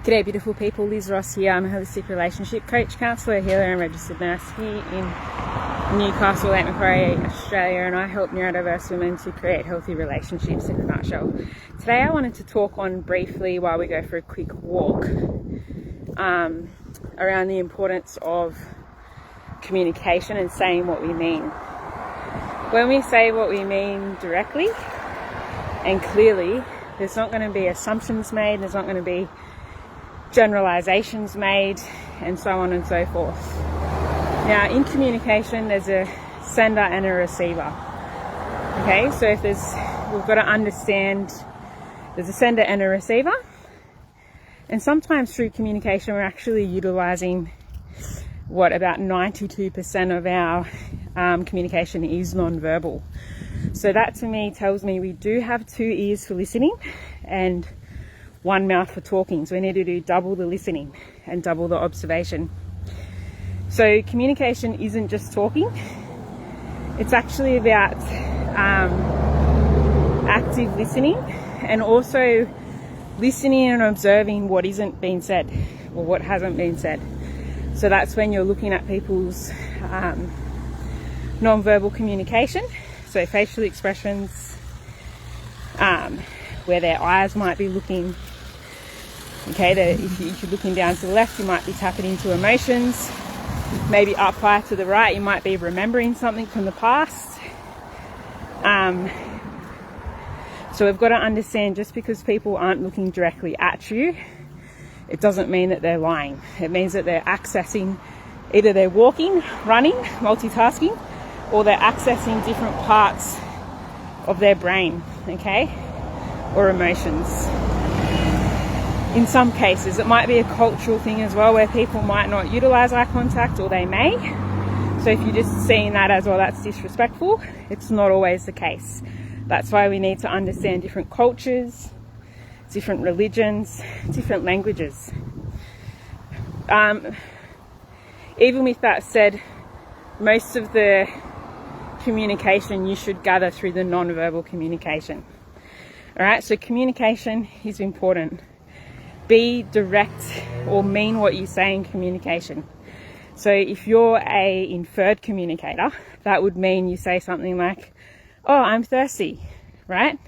G'day beautiful people, Liz Ross here. I'm a holistic relationship coach, counsellor, healer and registered nurse here in Newcastle, Lake Macquarie, Australia, and I help neurodiverse women to create healthy relationships in a nutshell. Today I wanted to talk on briefly while we go for a quick walk around the importance of communication and saying what we mean. When we say what we mean directly and clearly, there's not going to be assumptions made, there's not going to be generalizations made, and so on and so forth. Now, in communication, there's a sender and a receiver. Okay, so we've got to understand there's a sender and a receiver, and sometimes through communication, we're actually utilizing about 92% of our communication is non-verbal. So that to me tells me we do have 2 ears for listening and 1 mouth for talking. So we need to do double the listening and double the observation. So communication isn't just talking. It's actually about active listening and also listening and observing what isn't being said or what hasn't been said. So that's when you're looking at people's non-verbal communication. So facial expressions, where their eyes might be looking, okay, if you're looking down to the left, you might be tapping into emotions. Maybe up high to the right, you might be remembering something from the past. So we've got to understand, just because people aren't looking directly at you, it doesn't mean that they're lying. It means that they're accessing, either they're walking, running, multitasking, or they're accessing different parts of their brain, okay, or emotions. In some cases, it might be a cultural thing as well, where people might not utilize eye contact, or they may. So if you're just seeing that as, well, that's disrespectful, it's not always the case. That's why we need to understand different cultures, different religions, different languages. Even with that said, most of the communication you should gather through the non-verbal communication. All right, so communication is important. Be direct or mean what you say in communication. So if you're a inferred communicator, that would mean you say something like, "Oh, I'm thirsty," right?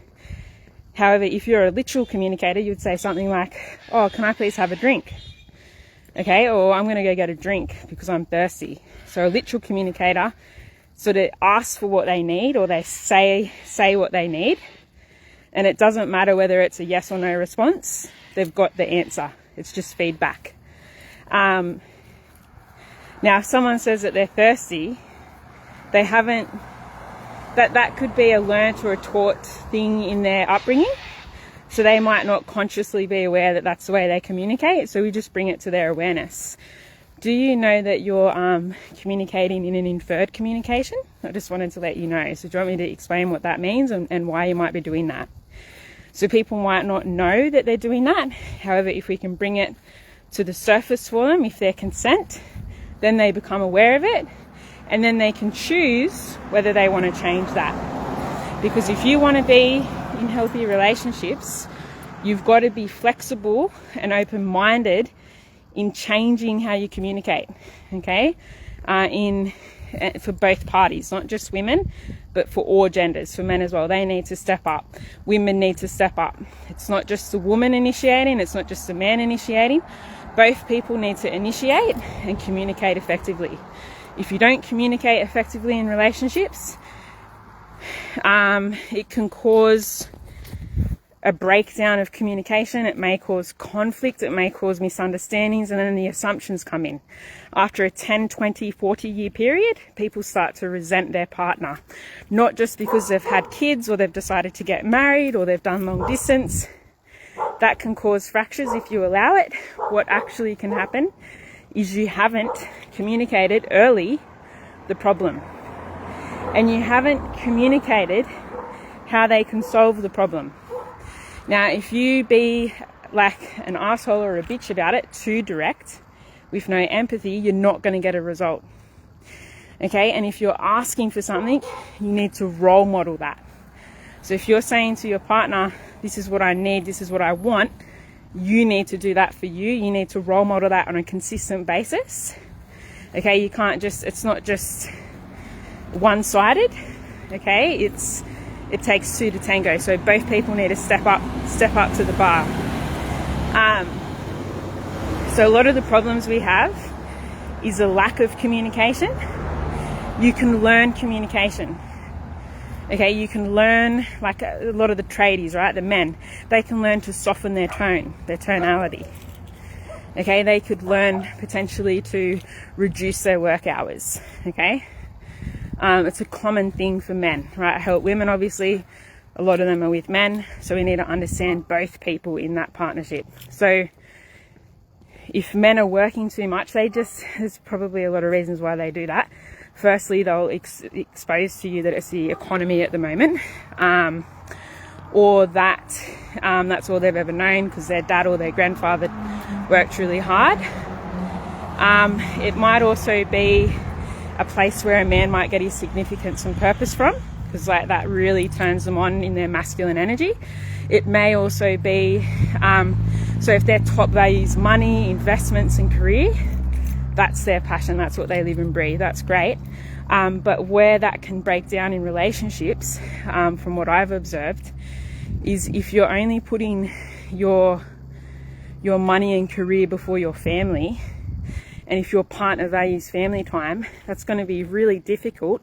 However, if you're a literal communicator, you would say something like, "Oh, can I please have a drink?" Okay, or "I'm going to go get a drink because I'm thirsty." So a literal communicator sort of asks for what they need, or they say what they need, and it doesn't matter whether it's a yes or no response. They've got the answer. It's just feedback. Now, if someone says that they're thirsty, they haven't. That could be a learnt or a taught thing in their upbringing. So they might not consciously be aware that that's the way they communicate. So we just bring it to their awareness. Do you know that you're communicating in an inferred communication? I just wanted to let you know. So do you want me to explain what that means and why you might be doing that? So people might not know that they're doing that. However, if we can bring it to the surface for them, if they're consent, then they become aware of it, and then they can choose whether they want to change that. Because if you want to be in healthy relationships, you've got to be flexible and open-minded in changing how you communicate, okay? For both parties, not just women, but for all genders, for men as well. They need to step up. Women need to step up. It's not just the woman initiating, it's not just the man initiating. Both people need to initiate and communicate effectively. If you don't communicate effectively in relationships, it can cause a breakdown of communication. It may cause conflict, it may cause misunderstandings, and then the assumptions come in. After a 10, 20, 40-year period, people start to resent their partner. Not just because they've had kids, or they've decided to get married, or they've done long distance. That can cause fractures if you allow it. What actually can happen is you haven't communicated early the problem. And you haven't communicated how they can solve the problem. Now, if you be like an asshole or a bitch about it, too direct, with no empathy, you're not going to get a result. Okay, and if you're asking for something, you need to role model that. So if you're saying to your partner, this is what I need, this is what I want, you need to do that for you. You need to role model that on a consistent basis. Okay, you can't just, it's not just one-sided. Okay, it takes two to tango. So both people need to step up to the bar. So a lot of the problems we have is a lack of communication. You can learn communication. Okay, you can learn, like a lot of the tradies, right, the men, they can learn to soften their tone, their tonality. Okay, they could learn potentially to reduce their work hours. Okay, it's a common thing for men, right? I help women, obviously, a lot of them are with men, so we need to understand both people in that partnership. So if men are working too much, there's probably a lot of reasons why they do that. Firstly, they'll expose to you that it's the economy at the moment, or that that's all they've ever known because their dad or their grandfather worked really hard. It might also be a place where a man might get his significance and purpose from, because like that really turns them on in their masculine energy. It may also be, so if their top values money, investments and career, that's their passion, that's what they live and breathe, that's great. But where that can break down in relationships, from what I've observed, is if you're only putting your money and career before your family, and if your partner values family time, that's going to be really difficult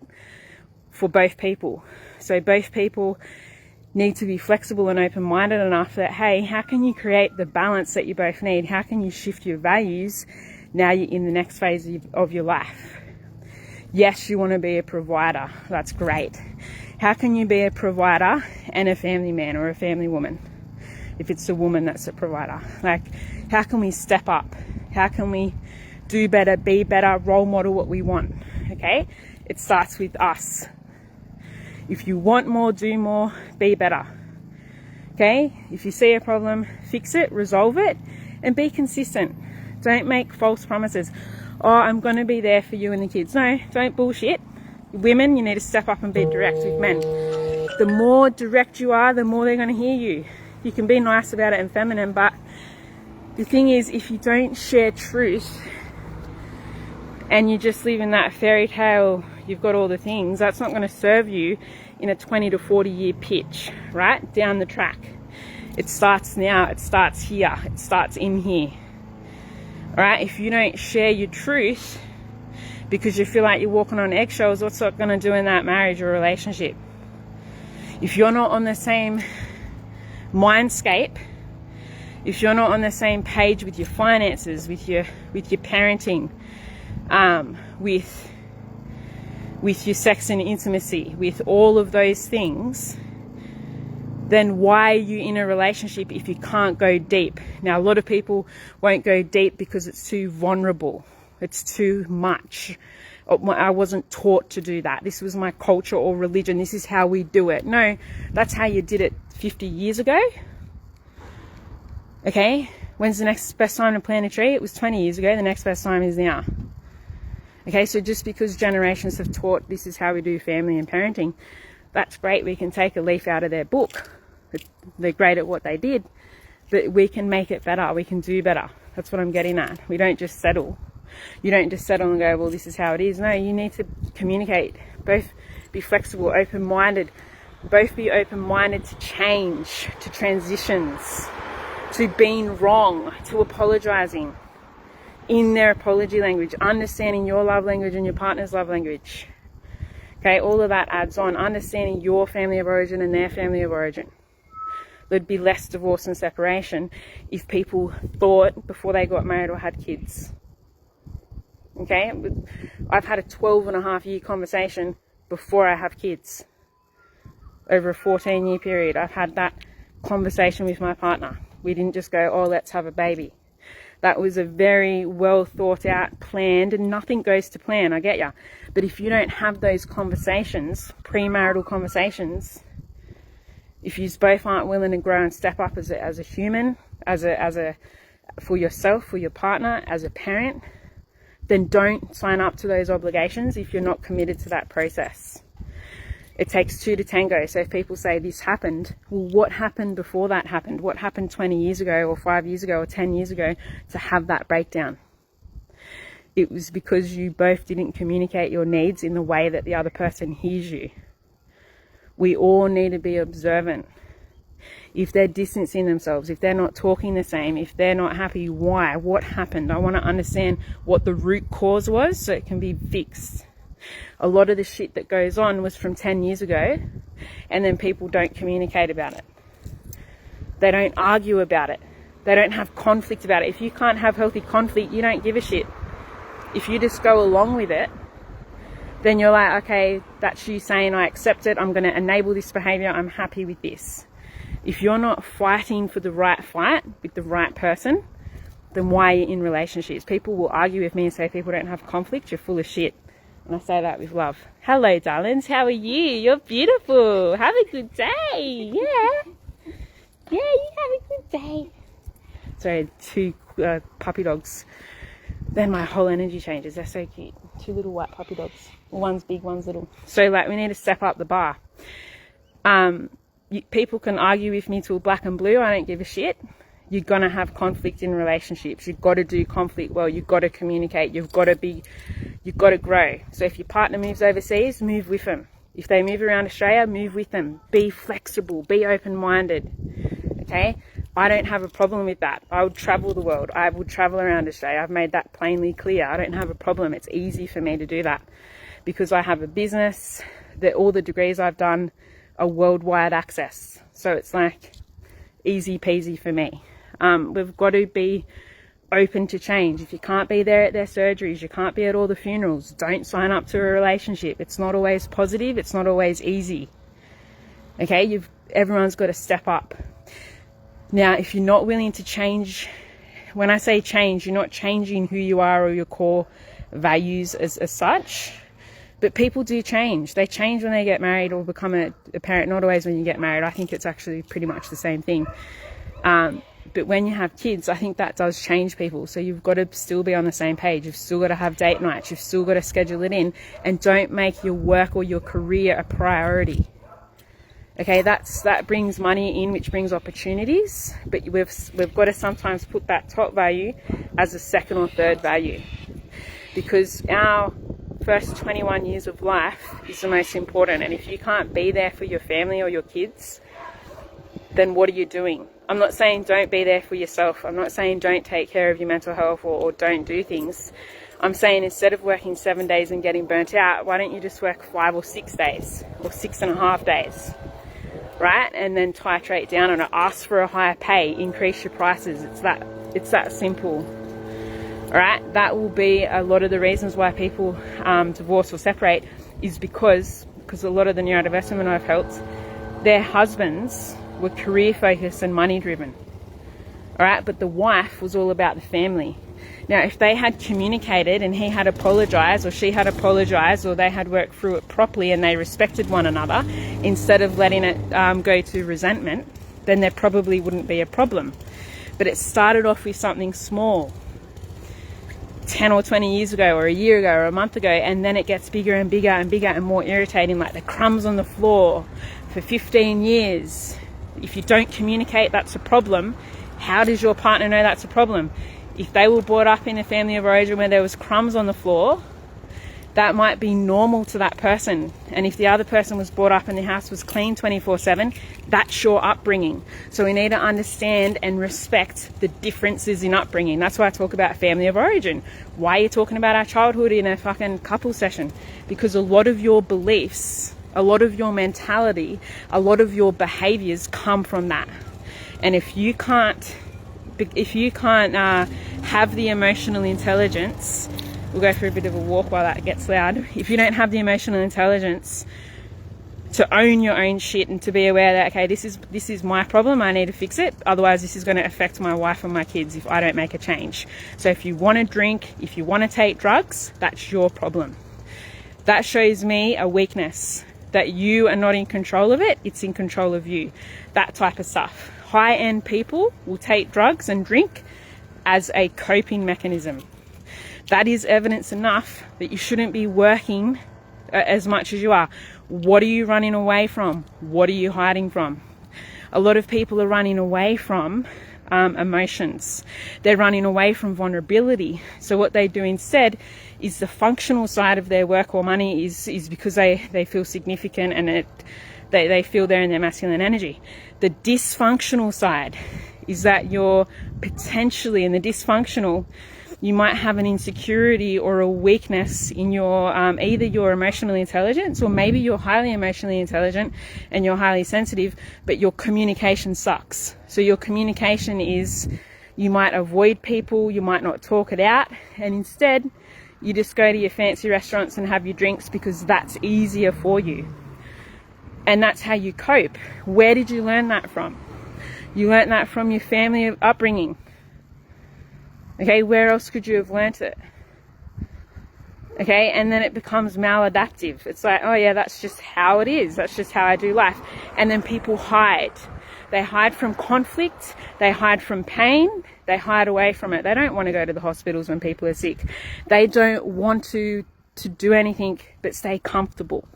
for both people. So both people need to be flexible and open-minded enough that, hey, how can you create the balance that you both need? How can you shift your values now you're in the next phase of your life? Yes, you want to be a provider. That's great. How can you be a provider and a family man or a family woman? If it's a woman that's a provider, like, how can we step up? How can we do better, be better, role model what we want? Okay, it starts with us. If you want more, do more, be better. Okay, if you see a problem, fix it, resolve it, and be consistent. Don't make false promises. Oh, I'm going to be there for you and the kids. No, don't bullshit. Women, you need to step up and be direct with men. The more direct you are, the more they're going to hear you. You can be nice about it and feminine, but the thing is, if you don't share truth and you just live in that fairy tale, you've got all the things, that's not going to serve you in a 20 to 40 year pitch, right? Down the track. It starts now, it starts here, it starts in here. All right, if you don't share your truth because you feel like you're walking on eggshells, what's that going to do in that marriage or relationship? If you're not on the same mindscape, if you're not on the same page with your finances, with your parenting, with your sex and intimacy, with all of those things, then why are you in a relationship if you can't go deep? Now, a lot of people won't go deep because it's too vulnerable. It's too much. I wasn't taught to do that. This was my culture or religion. This is how we do it. No, that's how you did it 50 years ago. Okay, when's the next best time to plant a tree? It was 20 years ago. The next best time is now. Okay, so just because generations have taught this is how we do family and parenting, that's great. We can take a leaf out of their book. They're great at what they did, but we can make it better. We can do better. That's what I'm getting at. We don't just settle. You don't just settle and go, well, this is how it is. No, you need to communicate. Both be flexible, open-minded. Both be open-minded to change, to transitions, to being wrong, to apologizing in their apology language, understanding your love language and your partner's love language. Okay, all of that adds on. Understanding your family of origin and their family of origin. There'd be less divorce and separation if people thought before they got married or had kids. Okay, I've had a 12.5 year conversation before I have kids. Over a 14-year period, I've had that conversation with my partner. We didn't just go, oh, let's have a baby. That was a very well thought out, planned, and nothing goes to plan, I get ya. But if you don't have those conversations, premarital conversations, if you both aren't willing to grow and step up as a human, for yourself, for your partner, as a parent, then don't sign up to those obligations if you're not committed to that process. It takes two to tango. So if people say this happened, well, what happened before that happened? What happened 20 years ago or 5 years ago or 10 years ago to have that breakdown? It was because you both didn't communicate your needs in the way that the other person hears you. We all need to be observant. If they're distancing themselves, if they're not talking the same, if they're not happy, why? What happened? I want to understand what the root cause was so it can be fixed. A lot of the shit that goes on was from 10 years ago, and then people don't communicate about it. They don't argue about it. They don't have conflict about it. If you can't have healthy conflict, you don't give a shit. If you just go along with it, then you're like, okay, that's you saying I accept it, I'm going to enable this behavior, I'm happy with this. If you're not fighting for the right fight with the right person, then why are you in relationships? People will argue with me and say people don't have conflict, you're full of shit. And I say that with love. Hello, darlings, how are you? You're beautiful. Have a good day. Yeah. Yeah, you have a good day. Sorry, two puppy dogs. Then my whole energy changes. They're so cute. Two little white puppy dogs. One's big, one's little. So like we need to step up the bar. People can argue with me till black and blue. I don't give a shit. You're going to have conflict in relationships. You've got to do conflict well. You've got to communicate. You've got to grow. So if your partner moves overseas, move with them. If they move around Australia, move with them. Be flexible. Be open-minded. Okay? I don't have a problem with that. I would travel the world. I would travel around Australia. I've made that plainly clear. I don't have a problem. It's easy for me to do that because I have a business that all the degrees I've done are worldwide access. So it's like easy peasy for me. We've got to be open to change. If you can't be there at their surgeries, you can't be at all the funerals, don't sign up to a relationship. It's not always positive. It's not always easy. Okay, everyone's got to step up. Now, if you're not willing to change, when I say change, you're not changing who you are or your core values as such, but people do change. They change when they get married or become a parent, not always when you get married. I think it's actually pretty much the same thing. But when you have kids, I think that does change people. So you've got to still be on the same page. You've still got to have date nights. You've still got to schedule it in, and don't make your work or your career a priority. Okay, that brings money in, which brings opportunities, but we've got to sometimes put that top value as a second or third value, because our first 21 years of life is the most important. And if you can't be there for your family or your kids, then what are you doing? I'm not saying don't be there for yourself. I'm not saying don't take care of your mental health or don't do things. I'm saying instead of working 7 days and getting burnt out, why don't you just work 5 or 6 days or 6.5 days? Right? And then titrate down on it. Ask for a higher pay, increase your prices. It's that simple. All right? That will be a lot of the reasons why people divorce or separate, is because a lot of the neurodiverse women I've helped, their husbands were career focused and money driven. All right? But the wife was all about the family. Now, if they had communicated and he had apologized or she had apologized or they had worked through it properly and they respected one another instead of letting it go to resentment, then there probably wouldn't be a problem. But it started off with something small, 10 or 20 years ago or a year ago or a month ago, and then it gets bigger and bigger and bigger and more irritating, like the crumbs on the floor for 15 years. If you don't communicate that's a problem, how does your partner know that's a problem? If they were brought up in a family of origin where there was crumbs on the floor, that might be normal to that person. And if the other person was brought up and the house was clean 24/7, that's your upbringing. So we need to understand and respect the differences in upbringing. That's why I talk about family of origin. Why are you talking about our childhood in a fucking couple session? Because a lot of your beliefs, a lot of your mentality, a lot of your behaviors come from that. And if you can't have the emotional intelligence, we'll go for a bit of a walk while that gets loud. If you don't have the emotional intelligence to own your own shit and to be aware that, okay, this is my problem, I need to fix it, otherwise this is going to affect my wife and my kids if I don't make a change. So if you want to drink, if you want to take drugs, that's your problem. That shows me a weakness, that you are not in control of it, it's in control of you. That type of stuff. High-end people will take drugs and drink as a coping mechanism. That is evidence enough that you shouldn't be working as much as you are. What are you running away from? What are you hiding from? A lot of people are running away from emotions. They're running away from vulnerability. So what they do instead is the functional side of their work or money is because they feel significant and they feel they're in their masculine energy. The dysfunctional side is that you're potentially in the dysfunctional, you might have an insecurity or a weakness in your either your emotional intelligence, or maybe you're highly emotionally intelligent and you're highly sensitive, but your communication sucks. So your communication is, you might avoid people, you might not talk it out, and instead you just go to your fancy restaurants and have your drinks because that's easier for you. And that's how you cope. Where did you learn that from? You learned that from your family upbringing. Okay, where else could you have learnt it? Okay, and then it becomes maladaptive. It's like, oh yeah, that's just how it is. That's just how I do life. And then people hide. They hide from conflict. They hide from pain. They hide away from it. They don't want to go to the hospitals when people are sick. They don't want to do anything but stay comfortable.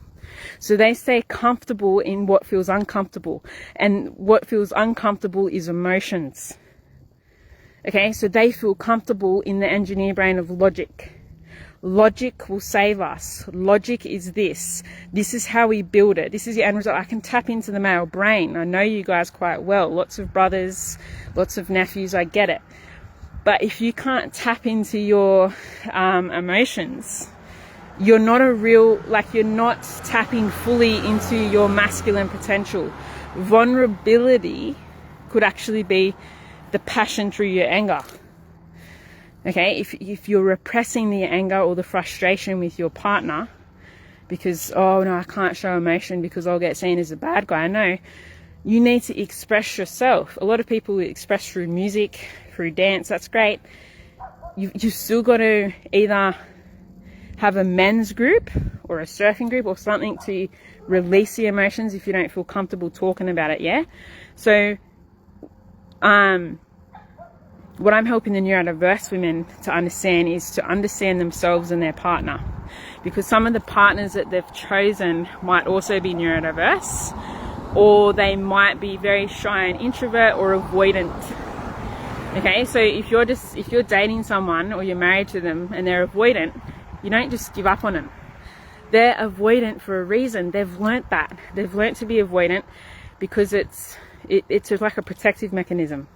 So they stay comfortable in what feels uncomfortable. And what feels uncomfortable is emotions. Okay, so they feel comfortable in the engineer brain of logic. Logic will save us. Logic is this. This is how we build it. This is the end result. I can tap into the male brain. I know you guys quite well. Lots of brothers, lots of nephews, I get it. But if you can't tap into your emotions, you're not you're not tapping fully into your masculine potential. Vulnerability could actually be the passion through your anger. Okay, if you're repressing the anger or the frustration with your partner because, oh no, I can't show emotion because I'll get seen as a bad guy. No, you need to express yourself. A lot of people express through music, through dance. That's great. You've still got to either have a men's group or a surfing group or something to release the emotions if you don't feel comfortable talking about it. Yeah. So, what I'm helping the neurodiverse women to understand is to understand themselves and their partner, because some of the partners that they've chosen might also be neurodiverse, or they might be very shy and introvert or avoidant. Okay, so if you're dating someone or you're married to them and they're avoidant, you don't just give up on them. They're avoidant for a reason. They've learnt that. They've learnt to be avoidant because it's like a protective mechanism.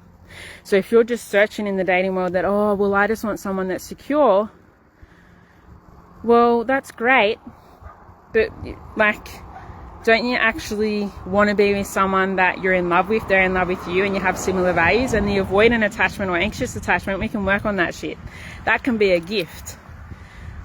So if you're just searching in the dating world that, oh, well, I just want someone that's secure, well, that's great, but like, don't you actually want to be with someone that you're in love with, they're in love with you, and you have similar values? And the avoidant attachment or anxious attachment, we can work on that shit. That can be a gift.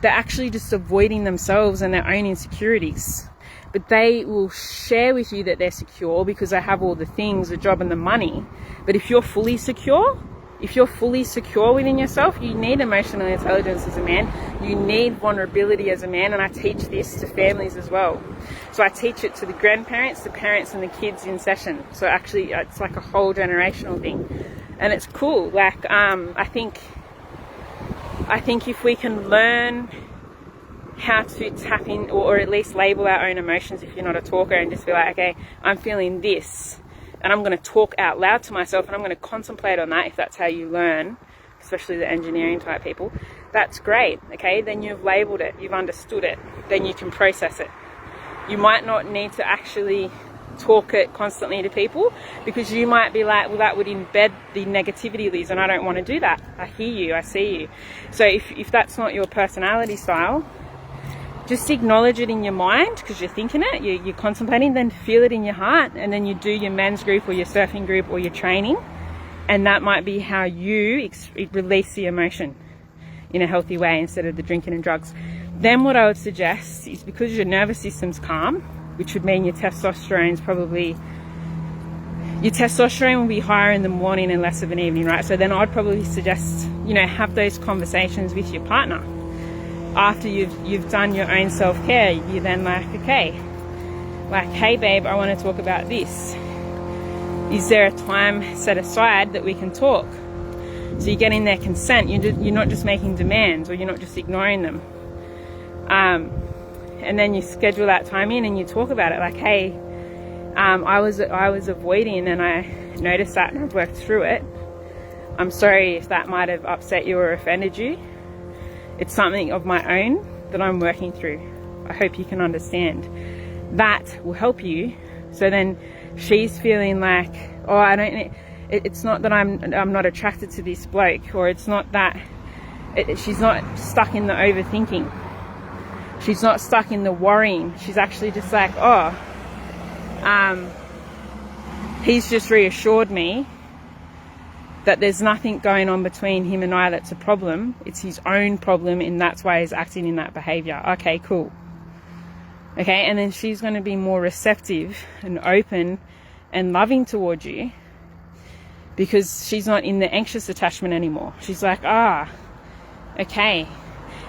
They're actually just avoiding themselves and their own insecurities. But they will share with you that they're secure because they have all the things, the job and the money. But if you're fully secure within yourself, you need emotional intelligence as a man. You need vulnerability as a man. And I teach this to families as well. So I teach it to the grandparents, the parents and the kids in session. So actually it's like a whole generational thing. And it's cool. Like, I think if we can learn how to tap in, or at least label our own emotions if you're not a talker, and just be like, okay, I'm feeling this, and I'm going to talk out loud to myself, and I'm going to contemplate on that, if that's how you learn, especially the engineering type people, that's great. Okay, then you've labeled it, you've understood it, then you can process it. You might not need to actually talk it constantly to people, because you might be like, well, that would embed the negativity, Liz, and I don't want to do that. I hear you, I see you. So if that's not your personality style, just acknowledge it in your mind, because you're thinking it, you're contemplating, then feel it in your heart, and then you do your men's group or your surfing group or your training, and that might be how you release the emotion in a healthy way instead of the drinking and drugs. Then what I would suggest is, because your nervous system's calm, which would mean your testosterone will be higher in the morning and less of an evening, right? So then I'd probably suggest, have those conversations with your partner. After you've done your own self-care, you're then like, okay, like, hey babe, I want to talk about this. Is there a time set aside that we can talk? So you're getting their consent. You're not just making demands, or you're not just ignoring them. and then you schedule that time in and you talk about it, like, hey, I was avoiding and I noticed that and I've worked through it. I'm sorry if that might have upset you or offended you. It's something of my own that I'm working through. I hope you can understand. That will help you. So then she's feeling like, oh, it's not that I'm not attracted to this bloke, or it's not that she's not stuck in the overthinking. She's not stuck in the worrying. She's actually just like, oh, he's just reassured me that there's nothing going on between him and I that's a problem. It's his own problem, and that's why he's acting in that behavior. Okay, cool. Okay, and then she's going to be more receptive and open and loving towards you, because she's not in the anxious attachment anymore. She's like, okay.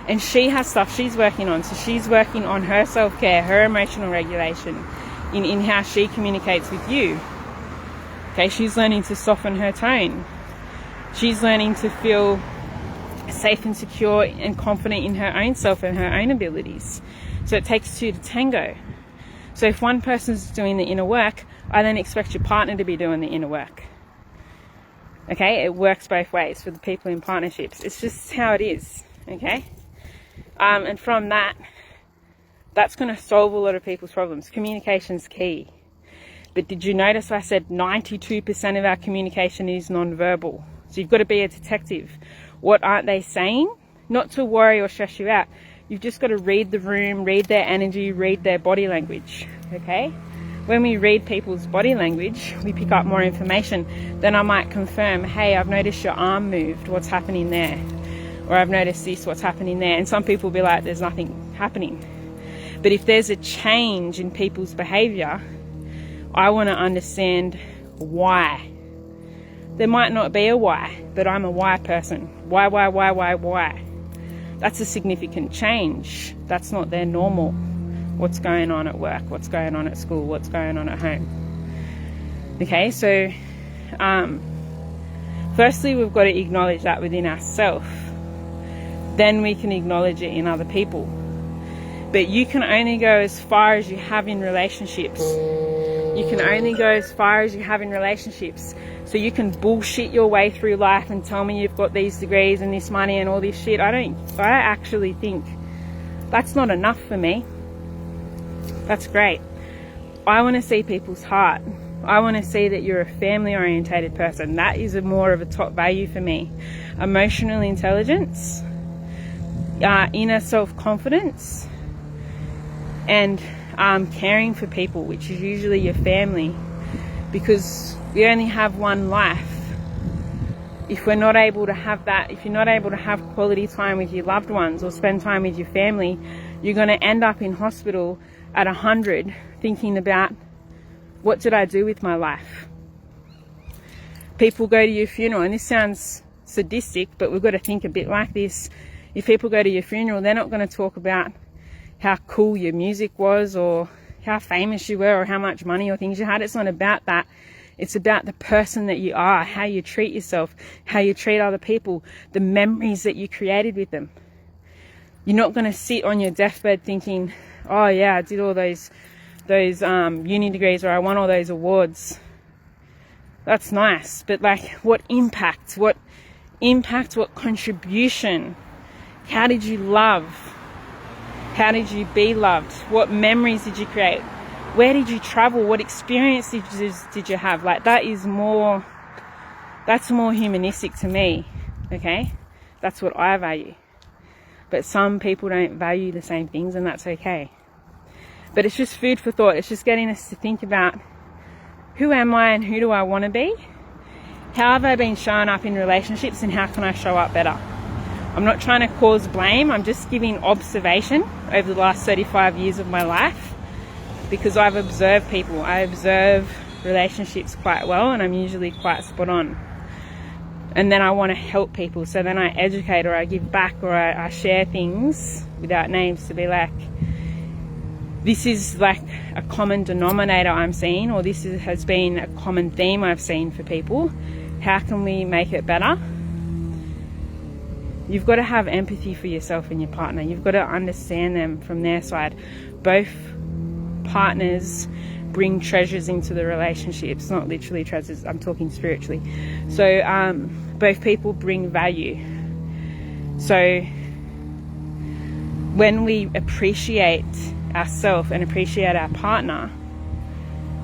And she has stuff she's working on. So she's working on her self-care, her emotional regulation, in how she communicates with you. Okay, she's learning to soften her tone. She's learning to feel safe and secure and confident in her own self and her own abilities. So it takes two to tango. So if one person's doing the inner work, I then expect your partner to be doing the inner work. Okay, it works both ways for the people in partnerships. It's just how it is. Okay, and from that's going to solve a lot of people's problems. Communication's key. But did you notice I said 92% of our communication is non-verbal? So you've got to be a detective. What aren't they saying? Not to worry or stress you out. You've just got to read the room, read their energy, read their body language. Okay? When we read people's body language, we pick up more information. Then I might confirm, hey, I've noticed your arm moved. What's happening there? Or I've noticed this, what's happening there? And some people will be like, there's nothing happening. But if there's a change in people's behavior, I want to understand why. There might not be a why, but I'm a why person. Why? That's a significant change. That's not their normal. What's going on at work? What's going on at school? What's going on at home? Okay, so firstly, we've got to acknowledge that within ourselves. Then we can acknowledge it in other people. But you can only go as far as you have in relationships. You can only go as far as you have in relationships. So you can bullshit your way through life and tell me you've got these degrees and this money and all this shit. I actually think that's not enough for me. That's great. I want to see people's heart. I want to see that you're a family orientated person. That is more of a top value for me. Emotional intelligence, inner self-confidence, and caring for people, which is usually your family, because we only have one life. If we're not able to have that, if you're not able to have quality time with your loved ones or spend time with your family, you're going to end up in hospital at 100 thinking about, what did I do with my life? People go to your funeral, and this sounds sadistic, but we've got to think a bit like this. If people go to your funeral, they're not going to talk about how cool your music was or how famous you were or how much money or things you had. It's not about that. It's about the person that you are, how you treat yourself, how you treat other people, the memories that you created with them. You're not going to sit on your deathbed thinking, oh yeah, I did all those uni degrees, or I won all those awards. That's nice, but like, what impact, what contribution? How did you love? How did you be loved? What memories did you create? Where did you travel? What experience did you have? Like, that's more humanistic to me, okay? That's what I value. But some people don't value the same things, and that's okay. But it's just food for thought. It's just getting us to think about, who am I and who do I want to be? How have I been showing up in relationships, and how can I show up better? I'm not trying to cause blame. I'm just giving observation over the last 35 years of my life, because I've observed people. I observe relationships quite well, and I'm usually quite spot on. And then I want to help people. So then I educate, or I give back, or I share things without names to be like, this is like a common denominator I'm seeing, or this has been a common theme I've seen for people. How can we make it better? You've got to have empathy for yourself and your partner. You've got to understand them from their side. Both partners bring treasures into the relationship. It's not literally treasures, I'm talking spiritually. So both people bring value. So when we appreciate ourselves and appreciate our partner,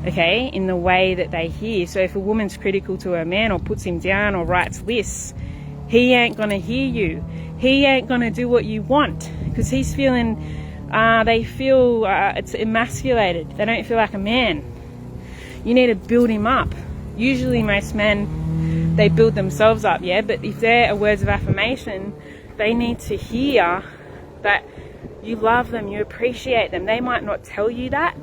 okay, in the way that they hear. So if a woman's critical to her man or puts him down or writes lists, he ain't gonna hear you. He ain't gonna do what you want, because he's feeling, they feel it's emasculated. They don't feel like a man. You need to build him up. Usually most men, they build themselves up, yeah? But if they're words of affirmation, they need to hear that you love them, you appreciate them. They might not tell you that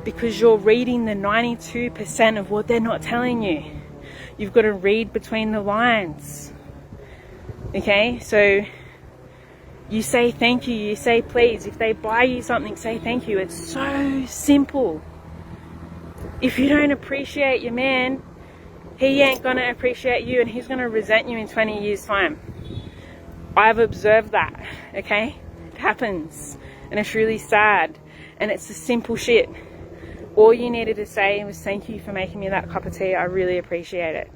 because you're reading the 92% of what they're not telling you. You've got to read between the lines. Okay, so you say thank you, you say please. If they buy you something, say thank you. It's so simple. If you don't appreciate your man, he ain't gonna appreciate you, and he's gonna resent you in 20 years' time. I've observed that, okay? It happens, and it's really sad, and it's the simple shit. All you needed to say was thank you for making me that cup of tea. I really appreciate it.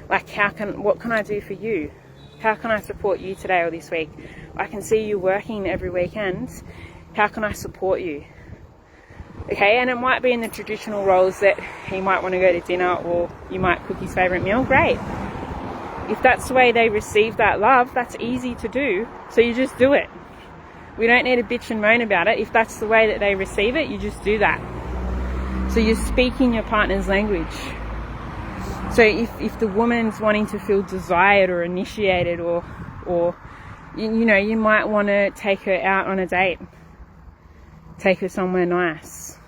Like, what can I do for you? How can I support you today or this week? I can see you working every weekend. How can I support you? Okay, and it might be in the traditional roles that he might want to go to dinner, or you might cook his favourite meal. Great. If that's the way they receive that love, that's easy to do. So you just do it. We don't need to bitch and moan about it. If that's the way that they receive it, you just do that. So you're speaking your partner's language. So if the woman's wanting to feel desired or initiated, or you know, you might want to take her out on a date. Take her somewhere nice.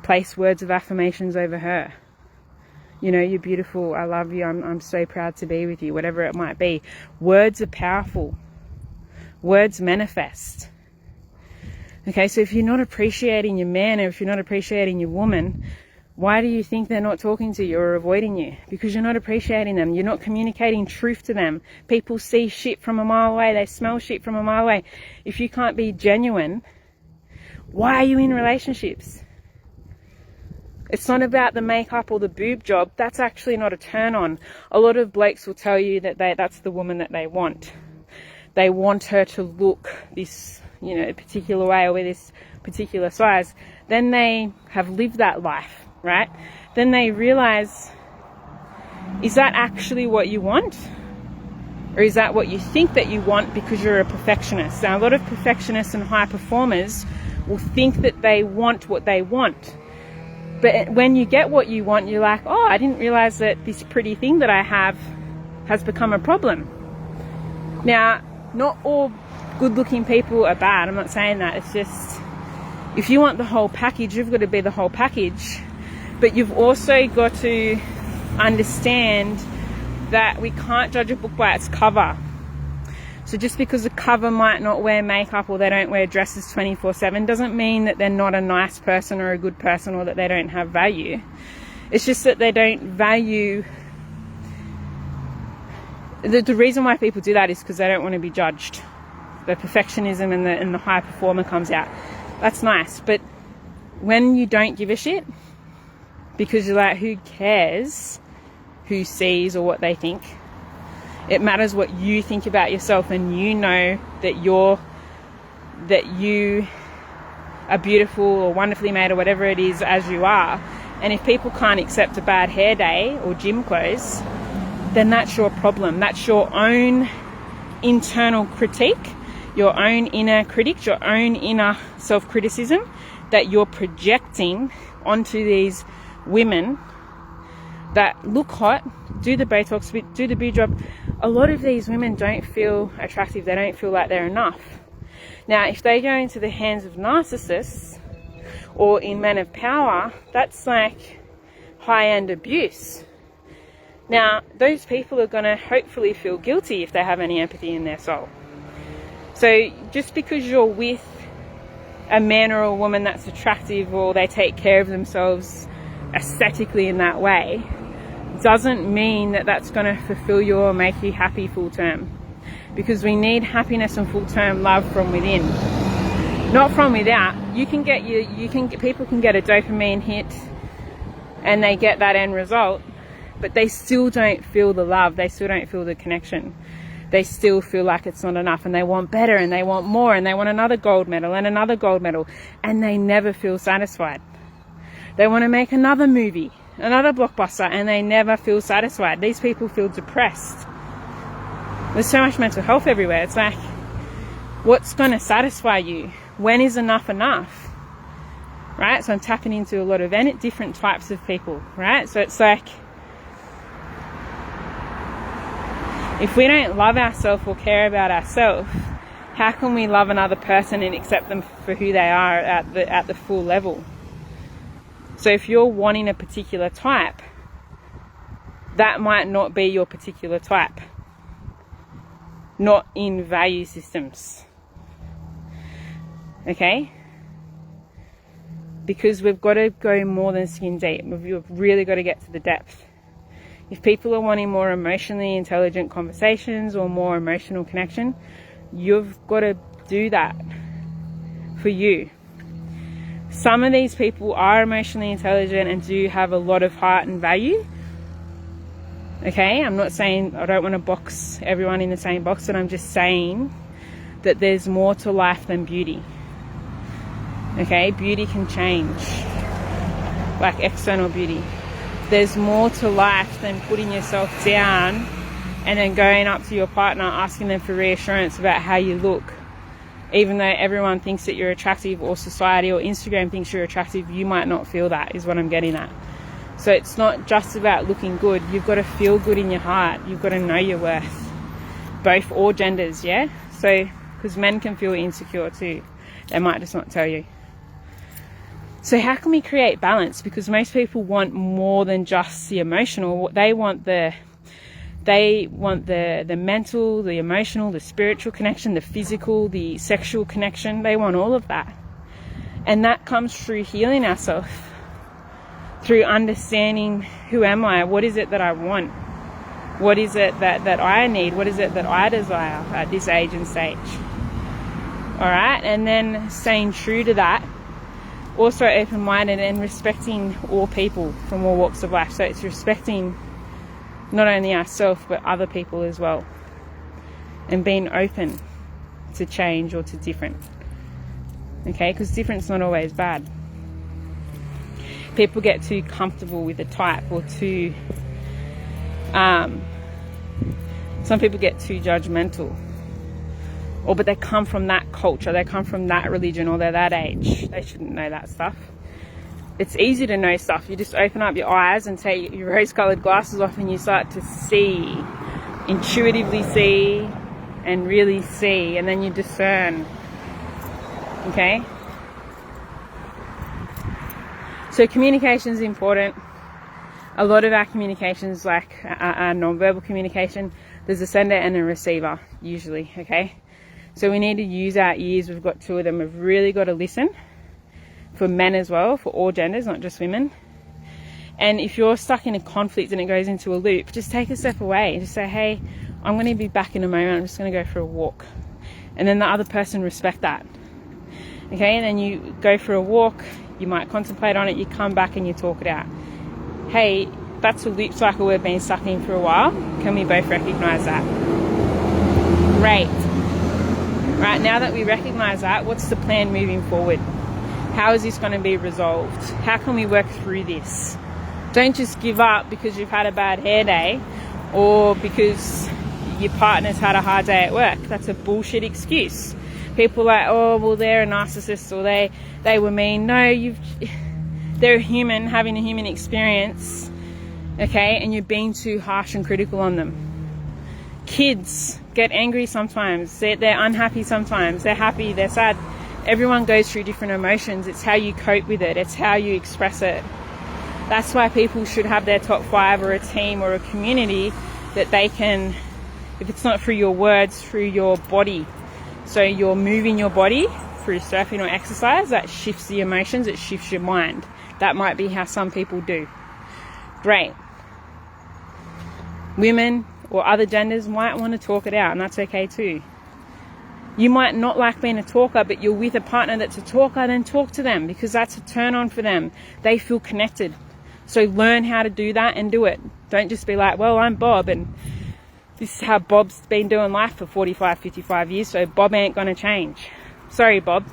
Place words of affirmations over her. You know, you're beautiful, I love you, I'm so proud to be with you, whatever it might be. Words are powerful. Words manifest. Okay, so if you're not appreciating your man, or if you're not appreciating your woman, why do you think they're not talking to you or avoiding you? Because you're not appreciating them. You're not communicating truth to them. People see shit from a mile away. They smell shit from a mile away. If you can't be genuine, why are you in relationships? It's not about the makeup or the boob job. That's actually not a turn on. A lot of blokes will tell you that that's the woman that they want. They want her to look this, you know, particular way, or wear this particular size. Then they have lived that life, right? Then they realize, is that actually what you want? Or is that what you think that you want because you're a perfectionist? Now, a lot of perfectionists and high performers will think that they want what they want. But when you get what you want, you're like, oh, I didn't realize that this pretty thing that I have has become a problem. Now, not all good-looking people are bad. I'm not saying that. It's just, if you want the whole package, you've got to be the whole package. But you've also got to understand that we can't judge a book by its cover. So just because the cover might not wear makeup, or they don't wear dresses 24/7, doesn't mean that they're not a nice person or a good person, or that they don't have value. It's just that they don't value. The reason why people do that is because they don't want to be judged. The perfectionism and the high performer comes out. That's nice, but when you don't give a shit, because you're like, who cares who sees or what they think? It matters what you think about yourself, and you know that you are beautiful or wonderfully made or whatever it is as you are. And if people can't accept a bad hair day or gym clothes, then that's your problem. That's your own internal critique, your own inner critic, your own inner self-criticism that you're projecting onto these women that look hot, do the Botox, do the boob job. A lot of these women don't feel attractive. They don't feel like they're enough. Now, if they go into the hands of narcissists or in men of power, that's like high-end abuse. Now, those people are going to hopefully feel guilty if they have any empathy in their soul. So just because you're with a man or a woman that's attractive, or they take care of themselves aesthetically in that way, doesn't mean that that's going to fulfill you or make you happy full term. because we need happiness and full-term love from within, not from without. People can get a dopamine hit and they get that end result, but they still don't feel the love, they still don't feel the connection, they still feel like it's not enough, and they want better, and they want more, and they want another gold medal and another gold medal, and they never feel satisfied. They want to make another movie, another blockbuster, and they never feel satisfied. These people feel depressed. There's so much mental health everywhere. It's like, what's going to satisfy you? When is enough enough? Right? So I'm tapping into a lot of different types of people, right? So it's like, if we don't love ourselves or care about ourselves, how can we love another person and accept them for who they are at the full level? So if you're wanting a particular type, that might not be your particular type. Not in value systems. Okay? Because we've got to go more than skin deep. We've really got to get to the depth. If people are wanting more emotionally intelligent conversations or more emotional connection, you've got to do that for you. Some of these people are emotionally intelligent and do have a lot of heart and value. Okay, I'm not saying I don't want to box everyone in the same box, but I'm just saying that there's more to life than beauty. Okay, beauty can change, like external beauty. There's more to life than putting yourself down and then going up to your partner asking them for reassurance about how you look. Even though everyone thinks that you're attractive, or society or Instagram thinks you're attractive, you might not feel that, is what I'm getting at. So it's not just about looking good. You've got to feel good in your heart. You've got to know your worth. Both, all genders, yeah? So, because men can feel insecure too. They might just not tell you. So how can we create balance? Because most people want more than just the emotional. They want the mental, the emotional, the spiritual connection, the physical, the sexual connection. They want all of that. And that comes through healing ourselves, through understanding, who am I? What is it that I want? What is it that I need? What is it that I desire at this age and stage? All right? And then staying true to that. Also open-minded and respecting all people from all walks of life. So it's respecting not only ourselves, but other people as well. And being open to change or to different. Okay? Because different's not always bad. People get too comfortable with a type, or too... some people get too judgmental. But they come from that culture, they come from that religion, or they're that age. They shouldn't know that stuff. It's easy to know stuff. You just open up your eyes and take your rose-coloured glasses off, and you start to see, intuitively see, and really see, and then you discern. Okay? So communication is important. A lot of our communications, like our non-verbal communication, there's a sender and a receiver, usually, okay? So we need to use our ears. We've got 2 of them. We've really got to listen, for men as well, for all genders, not just women. And if you're stuck in a conflict and it goes into a loop, just take a step away and just say, hey, I'm going to be back in a moment. I'm just going to go for a walk. And then the other person respect that. Okay, and then you go for a walk, you might contemplate on it, you come back and you talk it out. Hey, that's a loop cycle we've been stuck in for a while. Can we both recognize that? Great. Right, now that we recognize that, what's the plan moving forward? How is this going to be resolved? How can we work through this? Don't just give up because you've had a bad hair day, or because your partner's had a hard day at work. That's a bullshit excuse. People are like, oh, well, they're a narcissist, or they were mean. No, they're a human having a human experience, okay? And you're being too harsh and critical on them. Kids get angry sometimes. They're unhappy sometimes. They're happy, they're sad. Everyone goes through different emotions. It's how you cope with it. It's how you express it. That's why people should have their top 5, or a team, or a community that they can, if it's not through your words, through your body. So you're moving your body through surfing or exercise, that shifts the emotions, it shifts your mind. That might be how some people do. Great. Women or other genders might want to talk it out, and that's okay too. You might not like being a talker, but you're with a partner that's a talker, then talk to them, because that's a turn on for them. They feel connected. So learn how to do that and do it. Don't just be like, well, I'm Bob and this is how Bob's been doing life for 45, 55 years, so Bob ain't going to change. Sorry, Bob.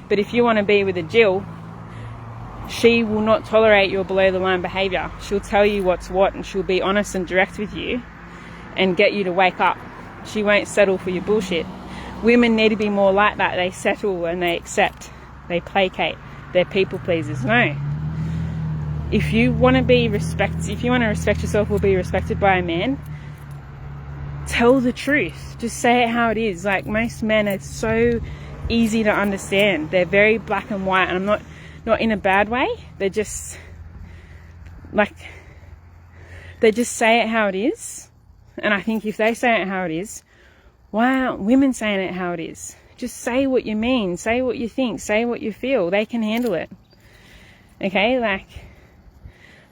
But if you want to be with a Jill, she will not tolerate your below the line behaviour. She'll tell you what's what, and she'll be honest and direct with you and get you to wake up. She won't settle for your bullshit. Women need to be more like that. They settle and they accept. They placate. They're people pleasers. No. If you want to respect yourself or be respected by a man, tell the truth. Just say it how it is. Like, most men are so easy to understand. They're very black and white, and I'm not in a bad way. They're just they just say it how it is. And I think if they say it how it is, why aren't women saying it how it is? Just say what you mean, say what you think, say what you feel. They can handle it. Okay, like,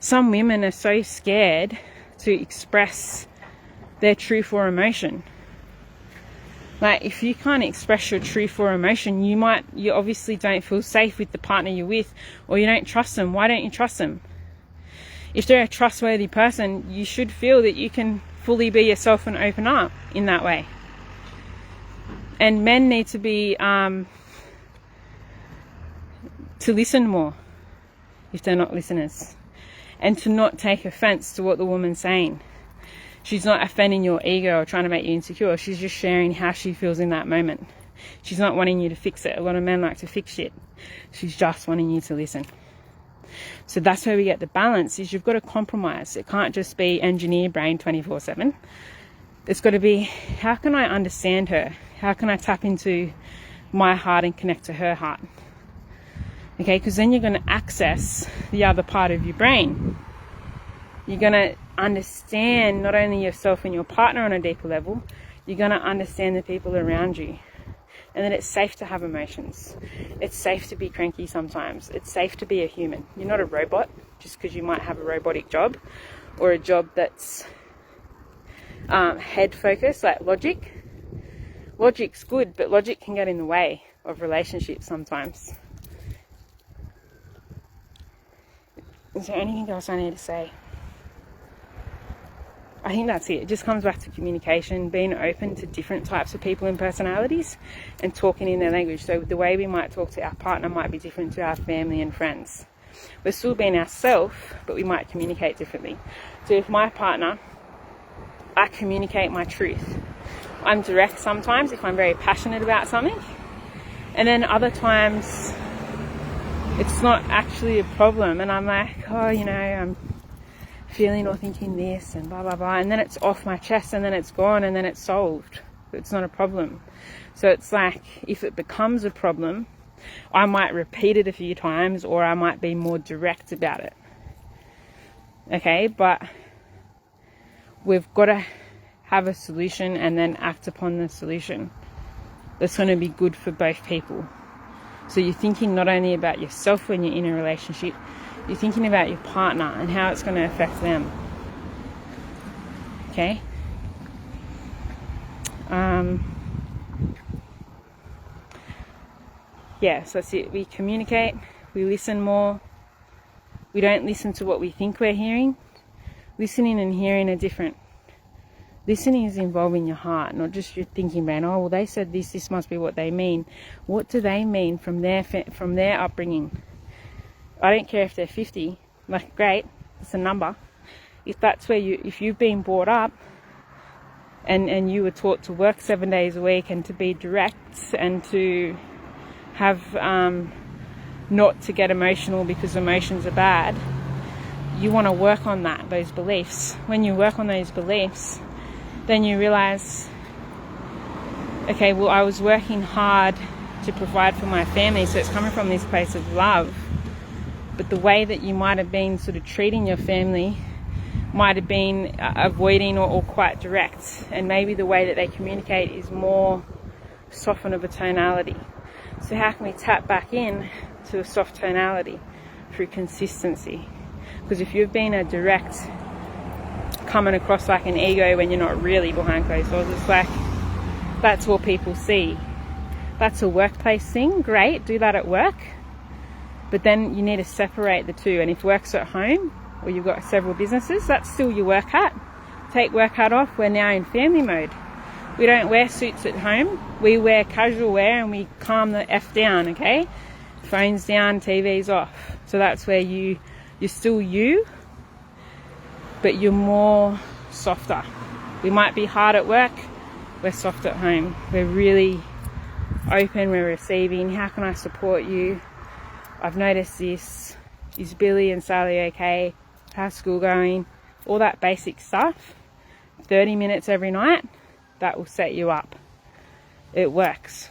some women are so scared to express their truth or emotion. Like, if you can't express your truth or emotion, you obviously don't feel safe with the partner you're with, or you don't trust them. Why don't you trust them? If they're a trustworthy person, you should feel that you can fully be yourself and open up in that way. And men need to be to listen more if they're not listeners, and to not take offense to what the woman's saying. She's not offending your ego or trying to make you insecure. She's just sharing how she feels in that moment. She's not wanting you to fix it. A lot of men like to fix shit. She's just wanting you to listen. So that's where we get the balance, is you've got to compromise. It can't just be engineer brain 24/7. It's got to be, how can I understand her? How can I tap into my heart and connect to her heart? Okay, because then you're going to access the other part of your brain. You're going to understand not only yourself and your partner on a deeper level, you're going to understand the people around you. And that it's safe to have emotions. It's safe to be cranky sometimes. It's safe to be a human. You're not a robot just because you might have a robotic job, or a job that's head focused, like logic. Logic's good, but logic can get in the way of relationships sometimes. Is there anything else I need to say? I think that's it. It just comes back to communication, being open to different types of people and personalities, and talking in their language. So the way we might talk to our partner might be different to our family and friends. We're still being ourselves, but we might communicate differently. So if my partner, I communicate my truth. I'm direct sometimes if I'm very passionate about something, and then other times it's not actually a problem, and I'm like, oh, I'm feeling or thinking this and blah blah blah, and then it's off my chest, and then it's gone, and then it's solved. It's not a problem. So it's like, if it becomes a problem, I might repeat it a few times, or I might be more direct about it. Okay, but we've got to have a solution and then act upon the solution that's going to be good for both people. So you're thinking not only about yourself when you're in a relationship, you're thinking about your partner and how it's going to affect them. Okay? So that's it. We communicate, we listen more. We don't listen to what we think we're hearing. Listening and hearing are different. Listening is involving your heart, not just your thinking brain. Oh, well, they said this must be what they mean. What do they mean from their upbringing? I don't care if they're 50. Like, great, it's a number. If you've been brought up and you were taught to work 7 days a week and to be direct and to have not to get emotional because emotions are bad, you want to work on those beliefs. When you work on those beliefs, then you realize, okay, well, I was working hard to provide for my family, so it's coming from this place of love. But the way that you might have been sort of treating your family might have been avoiding or quite direct. And maybe the way that they communicate is more soften of a tonality. So how can we tap back in to a soft tonality? Through consistency. Because if you've been a direct, coming across like an ego when you're not really behind closed doors. It's like, that's what people see. That's a workplace thing, great, do that at work. But then you need to separate the two. And if work's at home, or you've got several businesses, that's still your work hat. Take work hat off, we're now in family mode. We don't wear suits at home, we wear casual wear and we calm the F down, okay? Phones down, TV's off. So that's where you're still you, but you're more softer. We might be hard at work, we're soft at home. We're really open, we're receiving. How can I support you? I've noticed this. Is Billy and Sally okay? How's school going? All that basic stuff. 30 minutes every night, that will set you up. It works.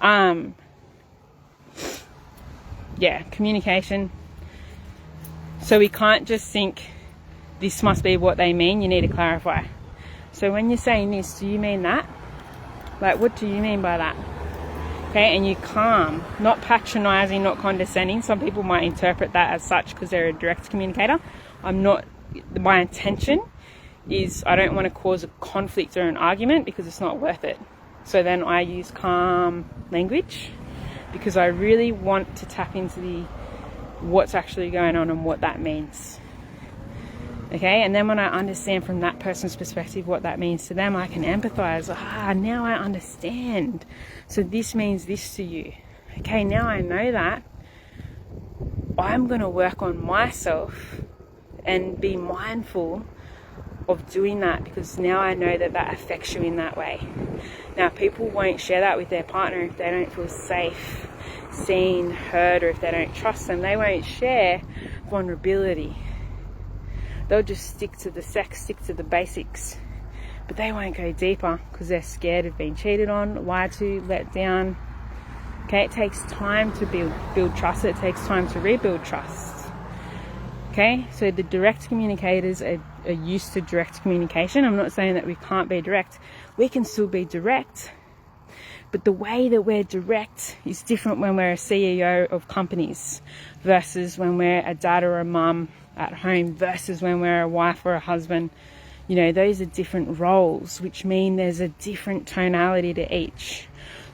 Yeah, communication. So we can't just think this must be what they mean. You need to clarify. So when you're saying this, do you mean that? Like, what do you mean by that? Okay, and you calm, not patronizing, not condescending. Some people might interpret that as such because they're a direct communicator. I'm not. My intention is I don't want to cause a conflict or an argument because it's not worth it. So then I use calm language because I really want to tap into what's actually going on and what that means. Okay, and then when I understand from that person's perspective what that means to them, I can empathize. Now I understand. So this means this to you. Okay, now I know that. I'm going to work on myself and be mindful of doing that because now I know that that affects you in that way. Now, people won't share that with their partner if they don't feel safe, seen, heard, or if they don't trust them. They won't share vulnerability. They'll just stick to the sex, stick to the basics, but they won't go deeper because they're scared of being cheated on, lied to, let down. Okay, it takes time to build trust. It takes time to rebuild trust. Okay, so the direct communicators are used to direct communication. I'm not saying that we can't be direct. We can still be direct, but the way that we're direct is different when we're a CEO of companies versus when we're a dad or a mum at home versus when we're a wife or a husband. You know, those are different roles, which mean there's a different tonality to each.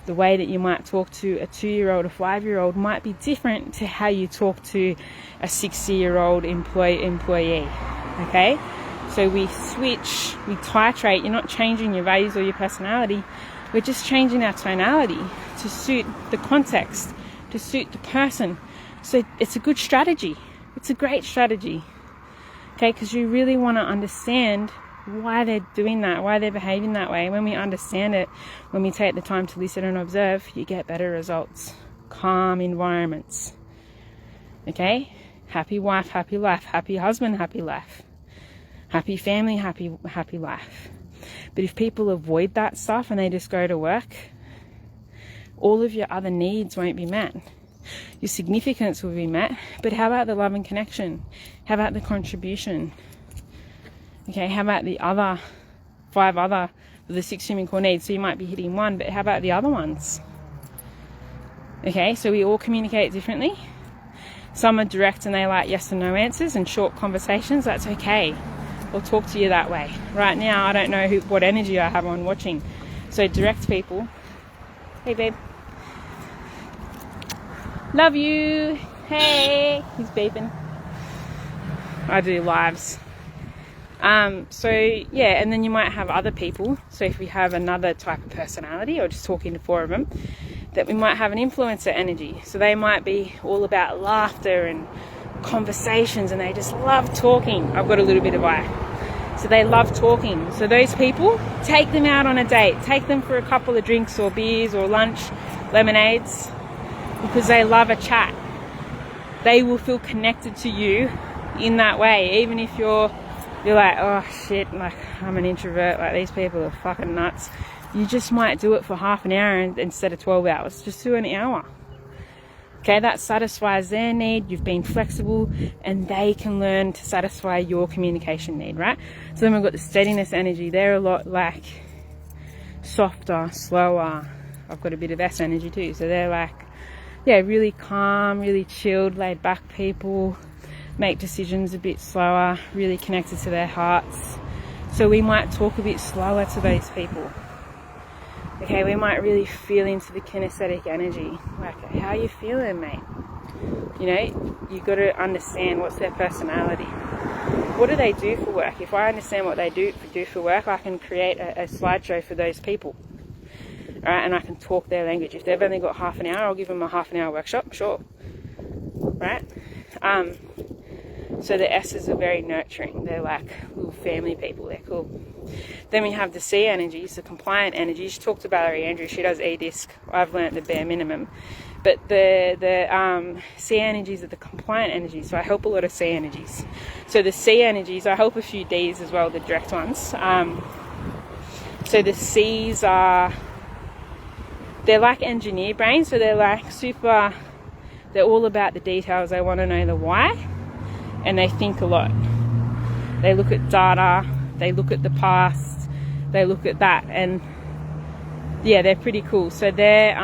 The way that you might talk to a 2-year-old, a 5-year-old might be different to how you talk to a 60-year-old employee. Okay? So we switch, we titrate. You're not changing your values or your personality. We're just changing our tonality to suit the context, to suit the person. So it's a good strategy. It's a great strategy, okay, because you really want to understand why they're doing that, why they're behaving that way. When we understand it, when we take the time to listen and observe, you get better results. Calm environments, okay? Happy wife, happy life. Happy husband, happy life. Happy family, happy life. But if people avoid that stuff and they just go to work, all of your other needs won't be met. Your significance will be met, but how about the love and connection? How about the contribution? Okay, how about the other 5 other, the 6 human core needs? So you might be hitting 1, but how about the other ones? Okay, so we all communicate differently. Some are direct and they like yes and no answers and short conversations. That's okay. I'll talk to you that way. Right now, I don't know what energy I have on watching. So direct people. Hey, babe. Love you. Hey. He's beeping. I do lives. So yeah, and then you might have other people. So if we have another type of personality, or just talking to 4 of them, that we might have an influencer energy. So they might be all about laughter and conversations, and they just love talking. I've got a little bit of so they love talking. So those people, take them out on a date. Take them for a couple of drinks or beers or lunch, lemonades, because they love a chat. They will feel connected to you in that way, even if you're like, oh shit, like I'm an introvert, like these people are fucking nuts. You just might do it for half an hour instead of 12 hours. Just do an hour. Okay, that satisfies their need. You've been flexible, and they can learn to satisfy your communication need, right? So then we've got the steadiness energy. They're a lot like softer, slower. I've got a bit of S energy too. So they're like, yeah, really calm, really chilled, laid back people. make decisions a bit slower, really connected to their hearts. So we might talk a bit slower to those people. Okay, we might really feel into the kinesthetic energy. Like, how are you feeling, mate? You know, you've got to understand what's their personality. What do they do for work? If I understand what they do for work, I can create a slideshow for those people. Right? And I can talk their language. If they've only got half an hour, I'll give them a half an hour workshop, sure. Right? So the S's are very nurturing. They're like little family people. They're cool. Then we have the C energies, the compliant energies. She talked to Valerie Andrews. She does E-disc. I've learnt the bare minimum. But the C energies are the compliant energies. So I help a lot of C energies. So the C energies, I help a few Ds as well, the direct ones. So the C's are, they're like engineer brains. So they're like they're all about the details. They want to know the why. And they think a lot. They look at data, they look at the past, they look at that, and yeah, they're pretty cool. So they're,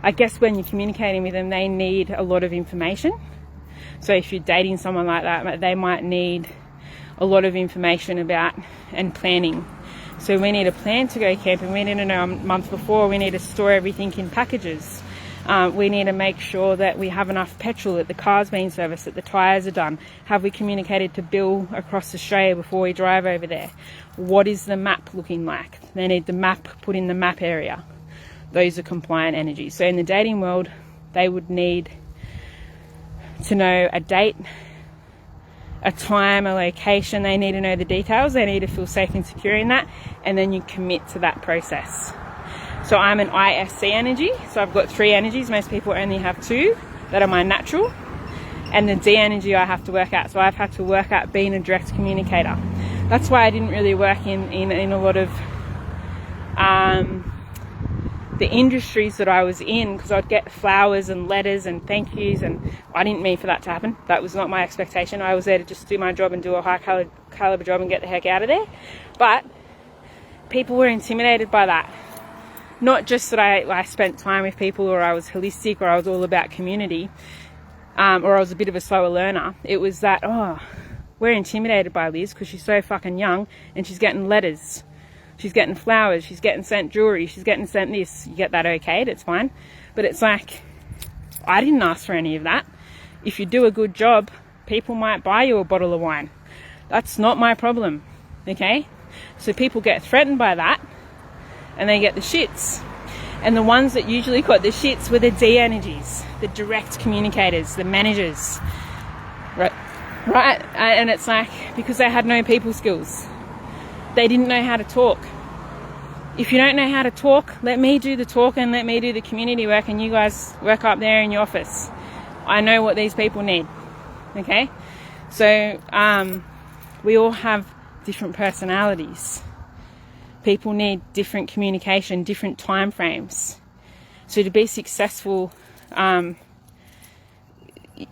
I guess when you're communicating with them, they need a lot of information. So if you're dating someone like that, they might need a lot of information about and planning. So we need a plan to go camping. We need to know a month before. We need to store everything in packages. We need to make sure that we have enough petrol, that the car's been serviced, that the tyres are done. Have we communicated to Bill across Australia before we drive over there? What is the map looking like? They need the map put in the map area. Those are compliant energies. So in the dating world, they would need to know a date, a time, a location. They need to know the details. They need to feel safe and secure in that. And then you commit to that process. So I'm an ISC energy, so I've got 3 energies. Most people only have 2 that are my natural. And the D energy I have to work out. So I've had to work out being a direct communicator. That's why I didn't really work in a lot of the industries that I was in, because I'd get flowers and letters and thank yous, and I didn't mean for that to happen. That was not my expectation. I was there to just do my job and do a high caliber job and get the heck out of there. But people were intimidated by that. Not just that I spent time with people, or I was holistic, or I was all about community, or I was a bit of a slower learner. It was that, oh, we're intimidated by Liz because she's so fucking young and she's getting letters. She's getting flowers. She's getting sent jewelry. She's getting sent this. You get that okayed, it's fine. But it's like, I didn't ask for any of that. If you do a good job, people might buy you a bottle of wine. That's not my problem, okay? So people get threatened by that, and they get the shits. And the ones that usually got the shits were the D energies, the direct communicators, the managers, right? And it's like, because they had no people skills. They didn't know how to talk. If you don't know how to talk, let me do the talk and let me do the community work, and you guys work up there in your office. I know what these people need, okay? So we all have different personalities. People need different communication, different time frames. So to be successful in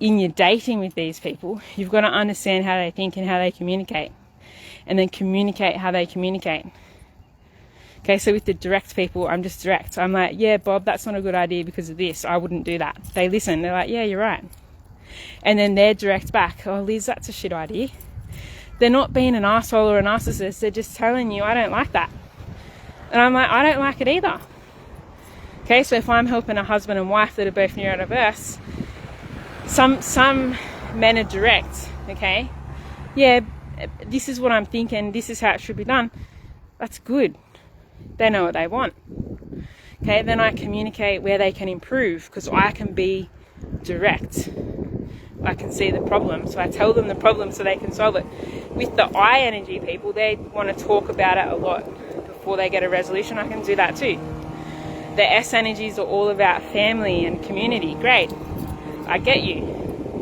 your dating with these people, you've got to understand how they think and how they communicate, and then communicate how they communicate. Okay, so with the direct people, I'm just direct. I'm like, yeah, Bob, that's not a good idea because of this. I wouldn't do that. They listen. They're like, yeah, you're right. And then they're direct back. Oh, Liz, that's a shit idea. They're not being an arsehole or a narcissist. They're just telling you, I don't like that. And I'm like, I don't like it either. Okay, so if I'm helping a husband and wife that are both neurodiverse, some men are direct, okay? Yeah, this is what I'm thinking. This is how it should be done. That's good. They know what they want. Okay, then I communicate where they can improve, because I can be direct. I can see the problem, so I tell them the problem so they can solve it. With the I energy people, they want to talk about it a lot before they get a resolution. I can do that too. The S energies are all about family and community. Great, I get you.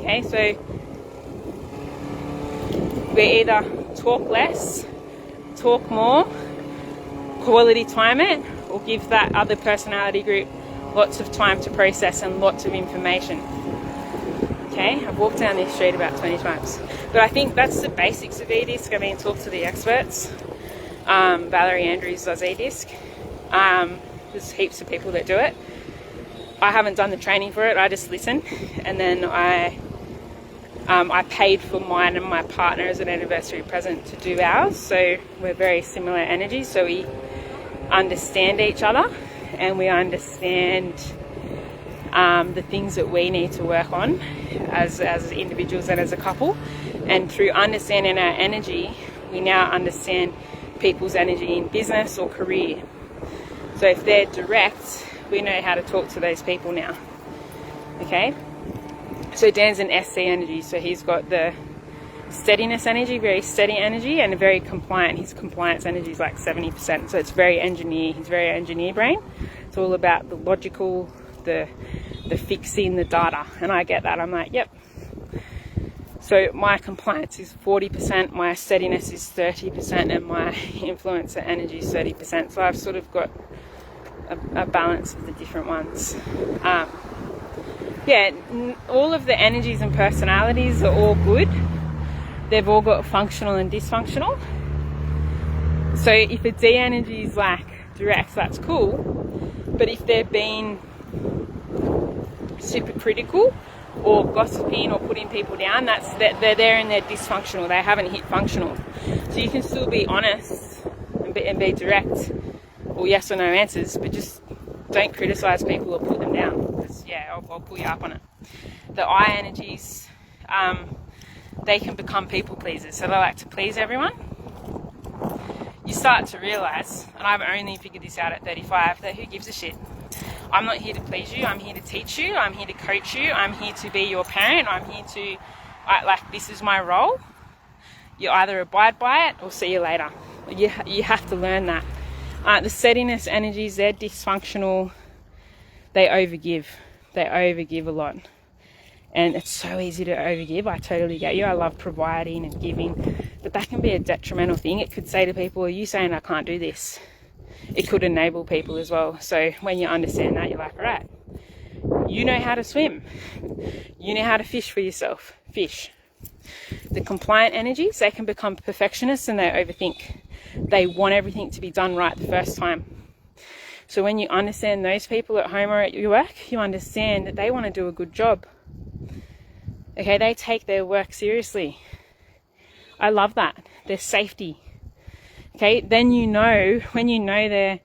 Okay, so we either talk less, talk more, quality time it, or give that other personality group lots of time to process and lots of information. Okay, I've walked down this street about 20 times. But I think that's the basics of E-disc. I mean, talk to the experts. Valerie Andrews does E-disc. There's heaps of people that do it. I haven't done the training for it. I just listen, and then I I paid for mine and my partner as an anniversary present to do ours, so we're very similar energies, so we understand each other and we understand the things that we need to work on as individuals and as a couple. And through understanding our energy, we now understand people's energy in business or career. So if they're direct, we know how to talk to those people now. Okay? So Dan's an SC energy, so he's got the steadiness energy, very steady energy, and very compliant. His compliance energy is like 70%, so it's very engineer. He's very engineer brain. It's all about the logical, the fixing, the data, and I get that. I'm like, yep. So my compliance is 40%, my steadiness is 30%, and my influencer energy is 30%. So I've sort of got a balance of the different ones. All of the energies and personalities are all good. They've all got functional and dysfunctional. So if a D energy is like direct, that's cool. But if they're being super critical or gossiping or putting people down, they're there and they're dysfunctional. They haven't hit functional. So you can still be honest and be direct, or yes or no answers, but just don't criticize people or put them down. Because I'll pull you up on it. The I energies, they can become people pleasers, so they like to please everyone. You start to realize, and I've only figured this out at 35, that who gives a shit? I'm not here to please you, I'm here to teach you, I'm here to coach you, I'm here to be your parent, I'm here to, this is my role. You either abide by it or see you later. You have to learn that. The steadiness energies, they're dysfunctional, they overgive a lot. And it's so easy to overgive. I totally get you. I love providing and giving, but that can be a detrimental thing. It could say to people, are you saying I can't do this? It could enable people as well. So when you understand that, you're like, all right, you know how to swim. You know how to fish for yourself. Fish. The compliant energies, they can become perfectionists and they overthink. They want everything to be done right the first time. So when you understand those people at home or at your work, you understand that they want to do a good job. Okay, they take their work seriously. I love that. Their safety. Okay, then when you know their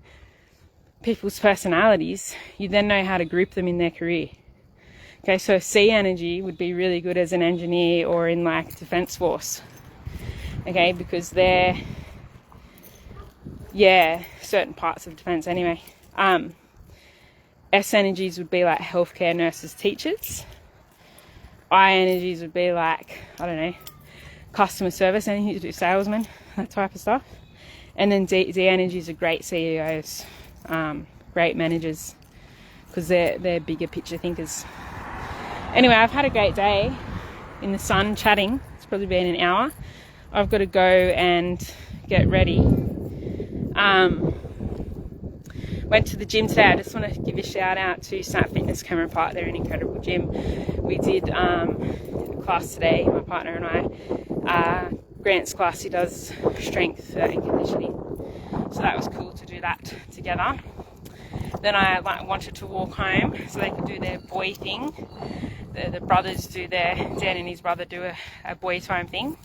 people's personalities, you then know how to group them in their career. Okay, so C energy would be really good as an engineer or in like defense force. Okay, because they're, certain parts of defense anyway. S energies would be like healthcare, nurses, teachers. I energies would be like, I don't know, customer service, anything to do, salesmen, that type of stuff. And then D energies are great CEOs, great managers, because they're bigger picture thinkers. Anyway, I've had a great day in the sun chatting. It's probably been an hour. I've got to go and get ready. Went to the gym today. I just want to give a shout out to Snap Fitness Cameron Park. They're an incredible gym. We did a class today, my partner and I. Grant's class, he does strength and conditioning. So that was cool to do that together. Then I wanted to walk home so they could do their boy thing. The brothers do Dan and his brother do a boy time thing.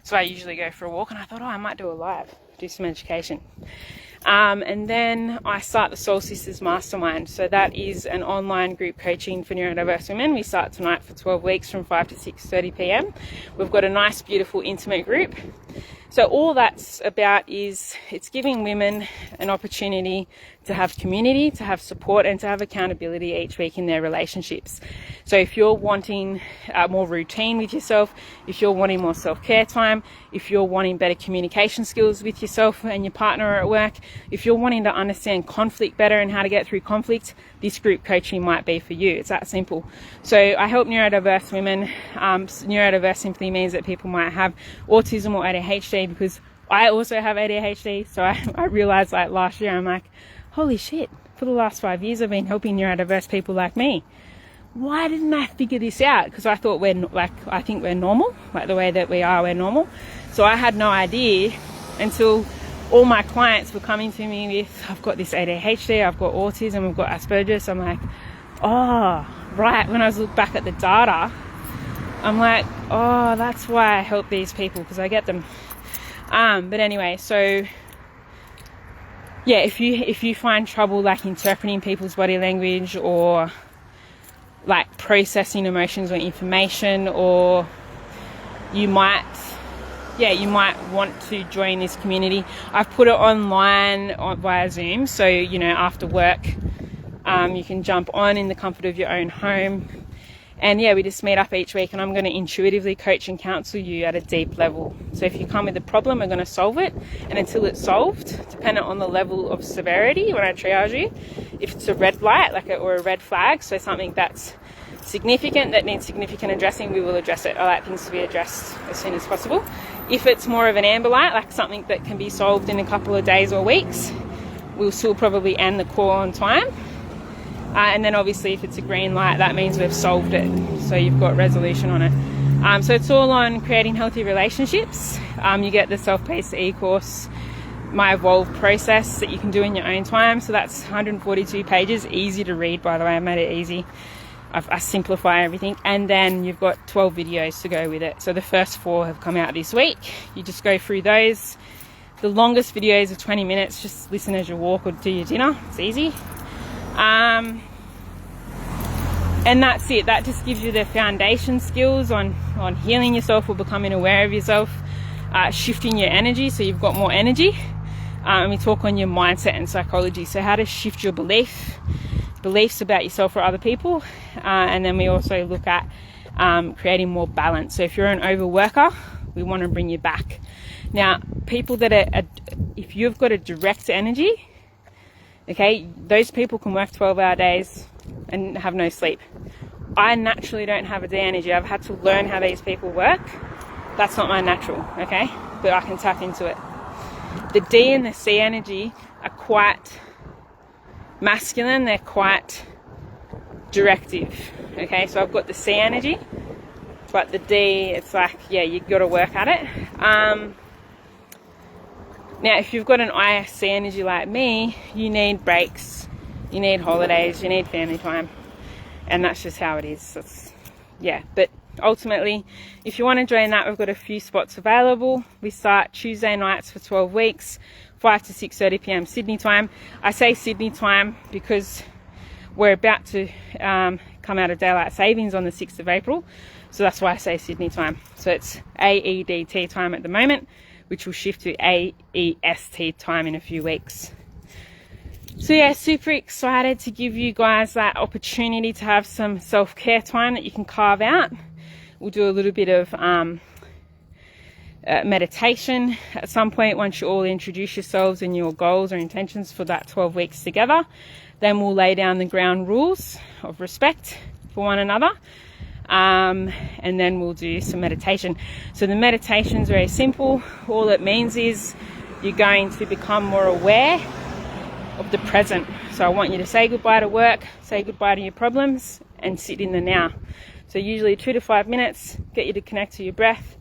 So I usually go for a walk and I thought, I might do a live, do some education. And then I start the Soul Sisters Mastermind. So that is an online group coaching for neurodiverse women. We start tonight for 12 weeks from 5 to 6:30 p.m. We've got a nice, beautiful, intimate group. So all that's about is it's giving women an opportunity to have community, to have support, and to have accountability each week in their relationships. So if you're wanting more routine with yourself, if you're wanting more self-care time, if you're wanting better communication skills with yourself and your partner at work, if you're wanting to understand conflict better and how to get through conflict, this group coaching might be for you. It's that simple. So I help neurodiverse women. Neurodiverse simply means that people might have autism or ADHD, because I also have ADHD. So I realized like last year, I'm like, holy shit, for the last 5 years I've been helping neurodiverse people like me. Why didn't I figure this out? Because I thought I think we're normal, like the way that we are, we're normal. So I had no idea until all my clients were coming to me with, I've got this ADHD, I've got autism, I've got Asperger's. I'm like, oh, right. When I was looking back at the data, I'm like, oh, that's why I help these people, because I get them. But anyway, so yeah, if you find trouble like interpreting people's body language, or like processing emotions or information, or you might want to join this community. I've put it online via Zoom, so after work you can jump on in the comfort of your own home. And yeah, we just meet up each week, and I'm going to intuitively coach and counsel you at a deep level. So if you come with a problem, we're going to solve it. And until it's solved, dependent on the level of severity when I triage you, if it's a red light, or a red flag, so something that's significant, that needs significant addressing, we will address it. I like things to be addressed as soon as possible. If it's more of an amber light, like something that can be solved in a couple of days or weeks, we'll still probably end the call on time. And then obviously if it's a green light, that means we've solved it, so you've got resolution on it. So it's all on creating healthy relationships. You get the self-paced e-course, my Evolve process that you can do in your own time. So that's 142 pages, easy to read, by the way. I made it easy. I simplify everything. And then you've got 12 videos to go with it. So the first 4 have come out this week. You just go through those. The longest videos are 20 minutes. Just listen as you walk or do your dinner. It's easy. And that's it. That just gives you the foundation skills on healing yourself or becoming aware of yourself, shifting your energy so you've got more energy. And we talk on your mindset and psychology, so how to shift your beliefs about yourself or other people. And then we also look at creating more balance. So if you're an overworker, we want to bring you back. Now, people that if you've got a direct energy, okay, those people can work 12-hour days and have no sleep. I naturally don't have a D energy. I've had to learn how these people work. That's not my natural, okay? But I can tap into it. The D and the C energy are quite masculine. They're quite directive, okay? So I've got the C energy, but the D, it's like, yeah, you've got to work at it. Now, if you've got an ISC energy like me, you need breaks, you need holidays, you need family time. And that's just how it is. But ultimately, if you want to join that, we've got a few spots available. We start Tuesday nights for 12 weeks, 5 to 6:30 p.m. Sydney time. I say Sydney time because we're about to come out of daylight savings on the 6th of April. So that's why I say Sydney time. So it's AEDT time at the moment, which will shift to AEST time in a few weeks. So yeah, super excited to give you guys that opportunity to have some self-care time that you can carve out. We'll do a little bit of meditation at some point once you all introduce yourselves and your goals or intentions for that 12 weeks together. Then we'll lay down the ground rules of respect for one another. And then we'll do some meditation. So the meditation is very simple. All it means is you're going to become more aware of the present. So I want you to say goodbye to work, say goodbye to your problems, and sit in the now. So usually 2 to 5 minutes, get you to connect to your breath,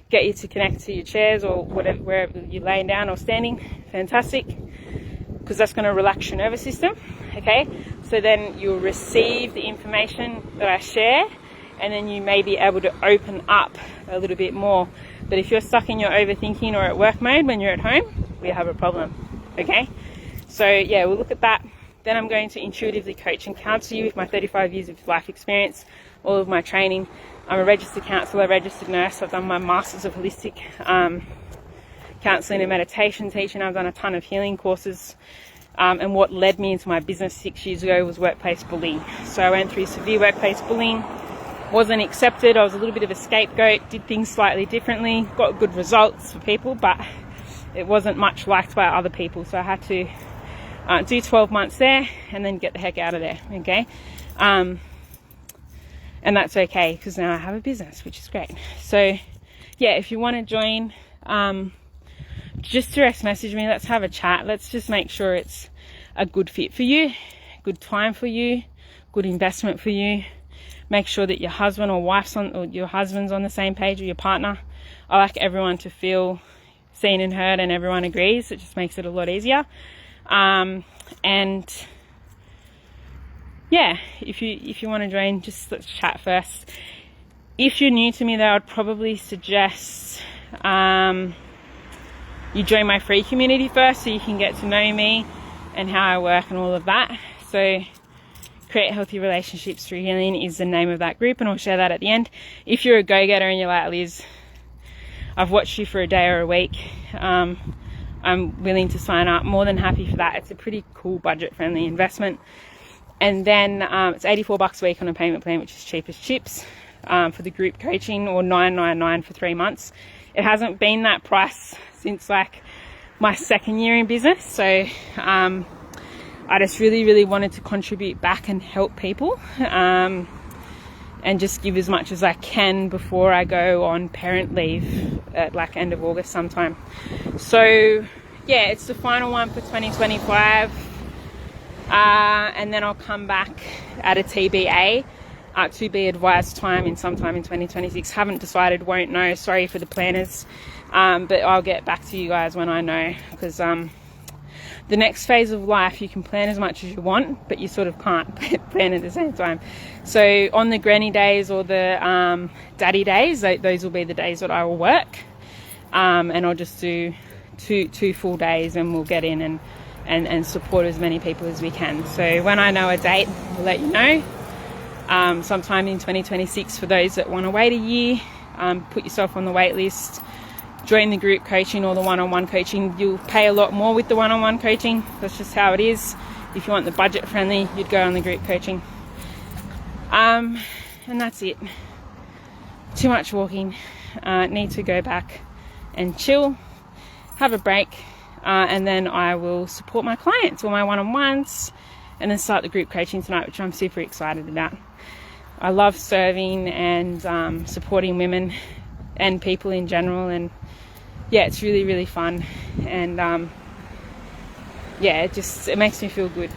get you to connect to your chairs or whatever, wherever you're laying down or standing. Fantastic, because that's going to relax your nervous system. Okay, so then you'll receive the information that I share, and then you may be able to open up a little bit more. But if you're stuck in your overthinking or at work mode when you're at home, we have a problem. Okay, so yeah, we'll look at that. Then I'm going to intuitively coach and counsel you with my 35 years of life experience, all of my training. I'm a registered counsellor, registered nurse. I've done my Masters of Holistic Counselling and Meditation teaching. I've done a ton of healing courses. And what led me into my business 6 years ago was workplace bullying. So I went through severe workplace bullying, wasn't accepted. I was a little bit of a scapegoat, did things slightly differently, got good results for people, but it wasn't much liked by other people. So I had to do 12 months there and then get the heck out of there, okay? And that's okay, because now I have a business, which is great. So yeah, if you want to join, just direct message me. Let's have a chat. Let's just make sure it's a good fit for you, good time for you, good investment for you. Make sure that your husband or your husband's on the same page, or your partner. I like everyone to feel seen and heard, and everyone agrees. It just makes it a lot easier. And yeah, if you want to join, just let's chat first. If you're new to me, though, I'd probably suggest you join my free community first so you can get to know me and how I work and all of that. So Create Healthy Relationships Through Healing is the name of that group, and I'll share that at the end. If you're a go-getter and you're like, Liz, I've watched you for a day or a week, I'm willing to sign up, more than happy for that. It's a pretty cool budget-friendly investment. And then it's $84 a week on a payment plan, which is cheap as chips, for the group coaching, or $9.99 for 3 months. It hasn't been that price since like my second year in business. So I just really wanted to contribute back and help people, and just give as much as I can before I go on parent leave at like end of August sometime. So yeah, it's the final one for 2025. And then I'll come back at a TBA, to be advised time sometime in 2026. Haven't decided, won't know. Sorry for the planners. But I'll get back to you guys when I know, because the next phase of life, you can plan as much as you want, but you sort of can't plan at the same time. So on the granny days or the daddy days, those will be the days that I will work, and I'll just do two full days, and we'll get in and support as many people as we can. So when I know a date, I'll let you know. Sometime in 2026 for those that want to wait a year. Put yourself on the wait list. Join the group coaching or the one-on-one coaching. You'll pay a lot more with the one-on-one coaching. That's just how it is. If you want the budget friendly, you'd go on the group coaching. And that's it. Too much walking. Need to go back and chill, have a break, and then I will support my clients or my one-on-ones, and then start the group coaching tonight, which I'm super excited about. I love serving and supporting women and people in general, and yeah, it's really fun, and yeah, it makes me feel good.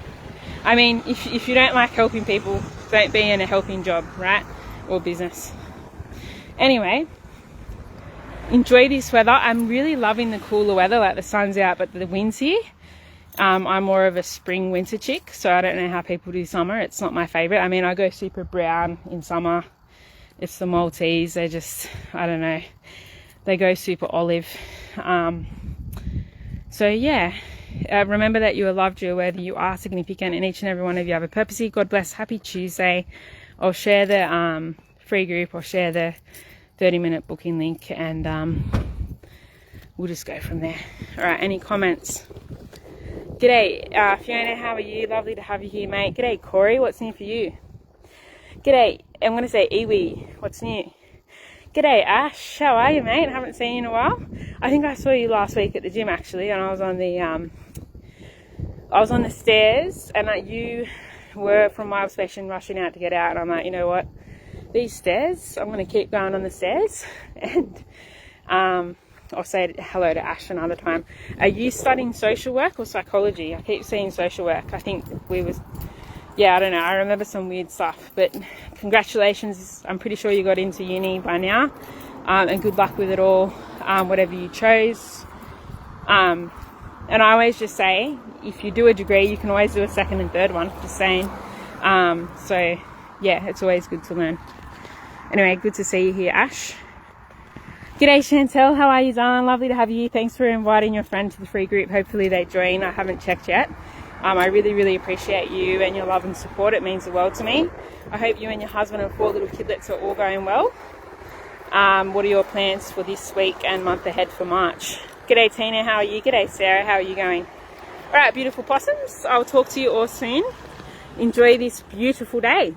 I mean, if you don't like helping people, don't be in a helping job, right? Or business. Anyway, enjoy this weather. I'm really loving the cooler weather, like the sun's out but the wind's here. I'm more of a spring winter chick, so I don't know how people do summer. It's not my favorite. I mean, I go super brown in summer. It's the Maltese. They just, I don't know, they go super olive. So yeah, remember that you are loved, you are worthy, you are significant, and each and every one of you have a purpose here. God bless. Happy Tuesday. I'll share the free group. I'll share the 30-minute booking link, and we'll just go from there. All right, any comments? G'day, Fiona, how are you? Lovely to have you here, mate. G'day, Corey, what's new for you? G'day, I'm going to say Iwi, what's new? G'day, Ash, how are you, mate? Haven't seen you in a while. I think I saw you last week at the gym, actually, and I was on the stairs, and you were, from my observation, rushing out to get out, and I'm like, you know what? These stairs, I'm going to keep going on the stairs, and I'll say hello to Ash another time. Are you studying social work or psychology? I keep seeing social work. I think I don't know. I remember some weird stuff, but congratulations. I'm pretty sure you got into uni by now, and good luck with it all, whatever you chose. And I always just say, if you do a degree, you can always do a second and third one, just saying. So yeah, it's always good to learn. Anyway, good to see you here, Ash. G'day, Chantel. How are you, darling? Lovely to have you. Thanks for inviting your friend to the free group. Hopefully they join. I haven't checked yet. I really appreciate you and your love and support. It means the world to me. I hope you and your husband and 4 little kidlets are all going well. What are your plans for this week and month ahead for March? G'day, Tina. How are you? G'day, Sarah. How are you going? All right, beautiful possums. I'll talk to you all soon. Enjoy this beautiful day.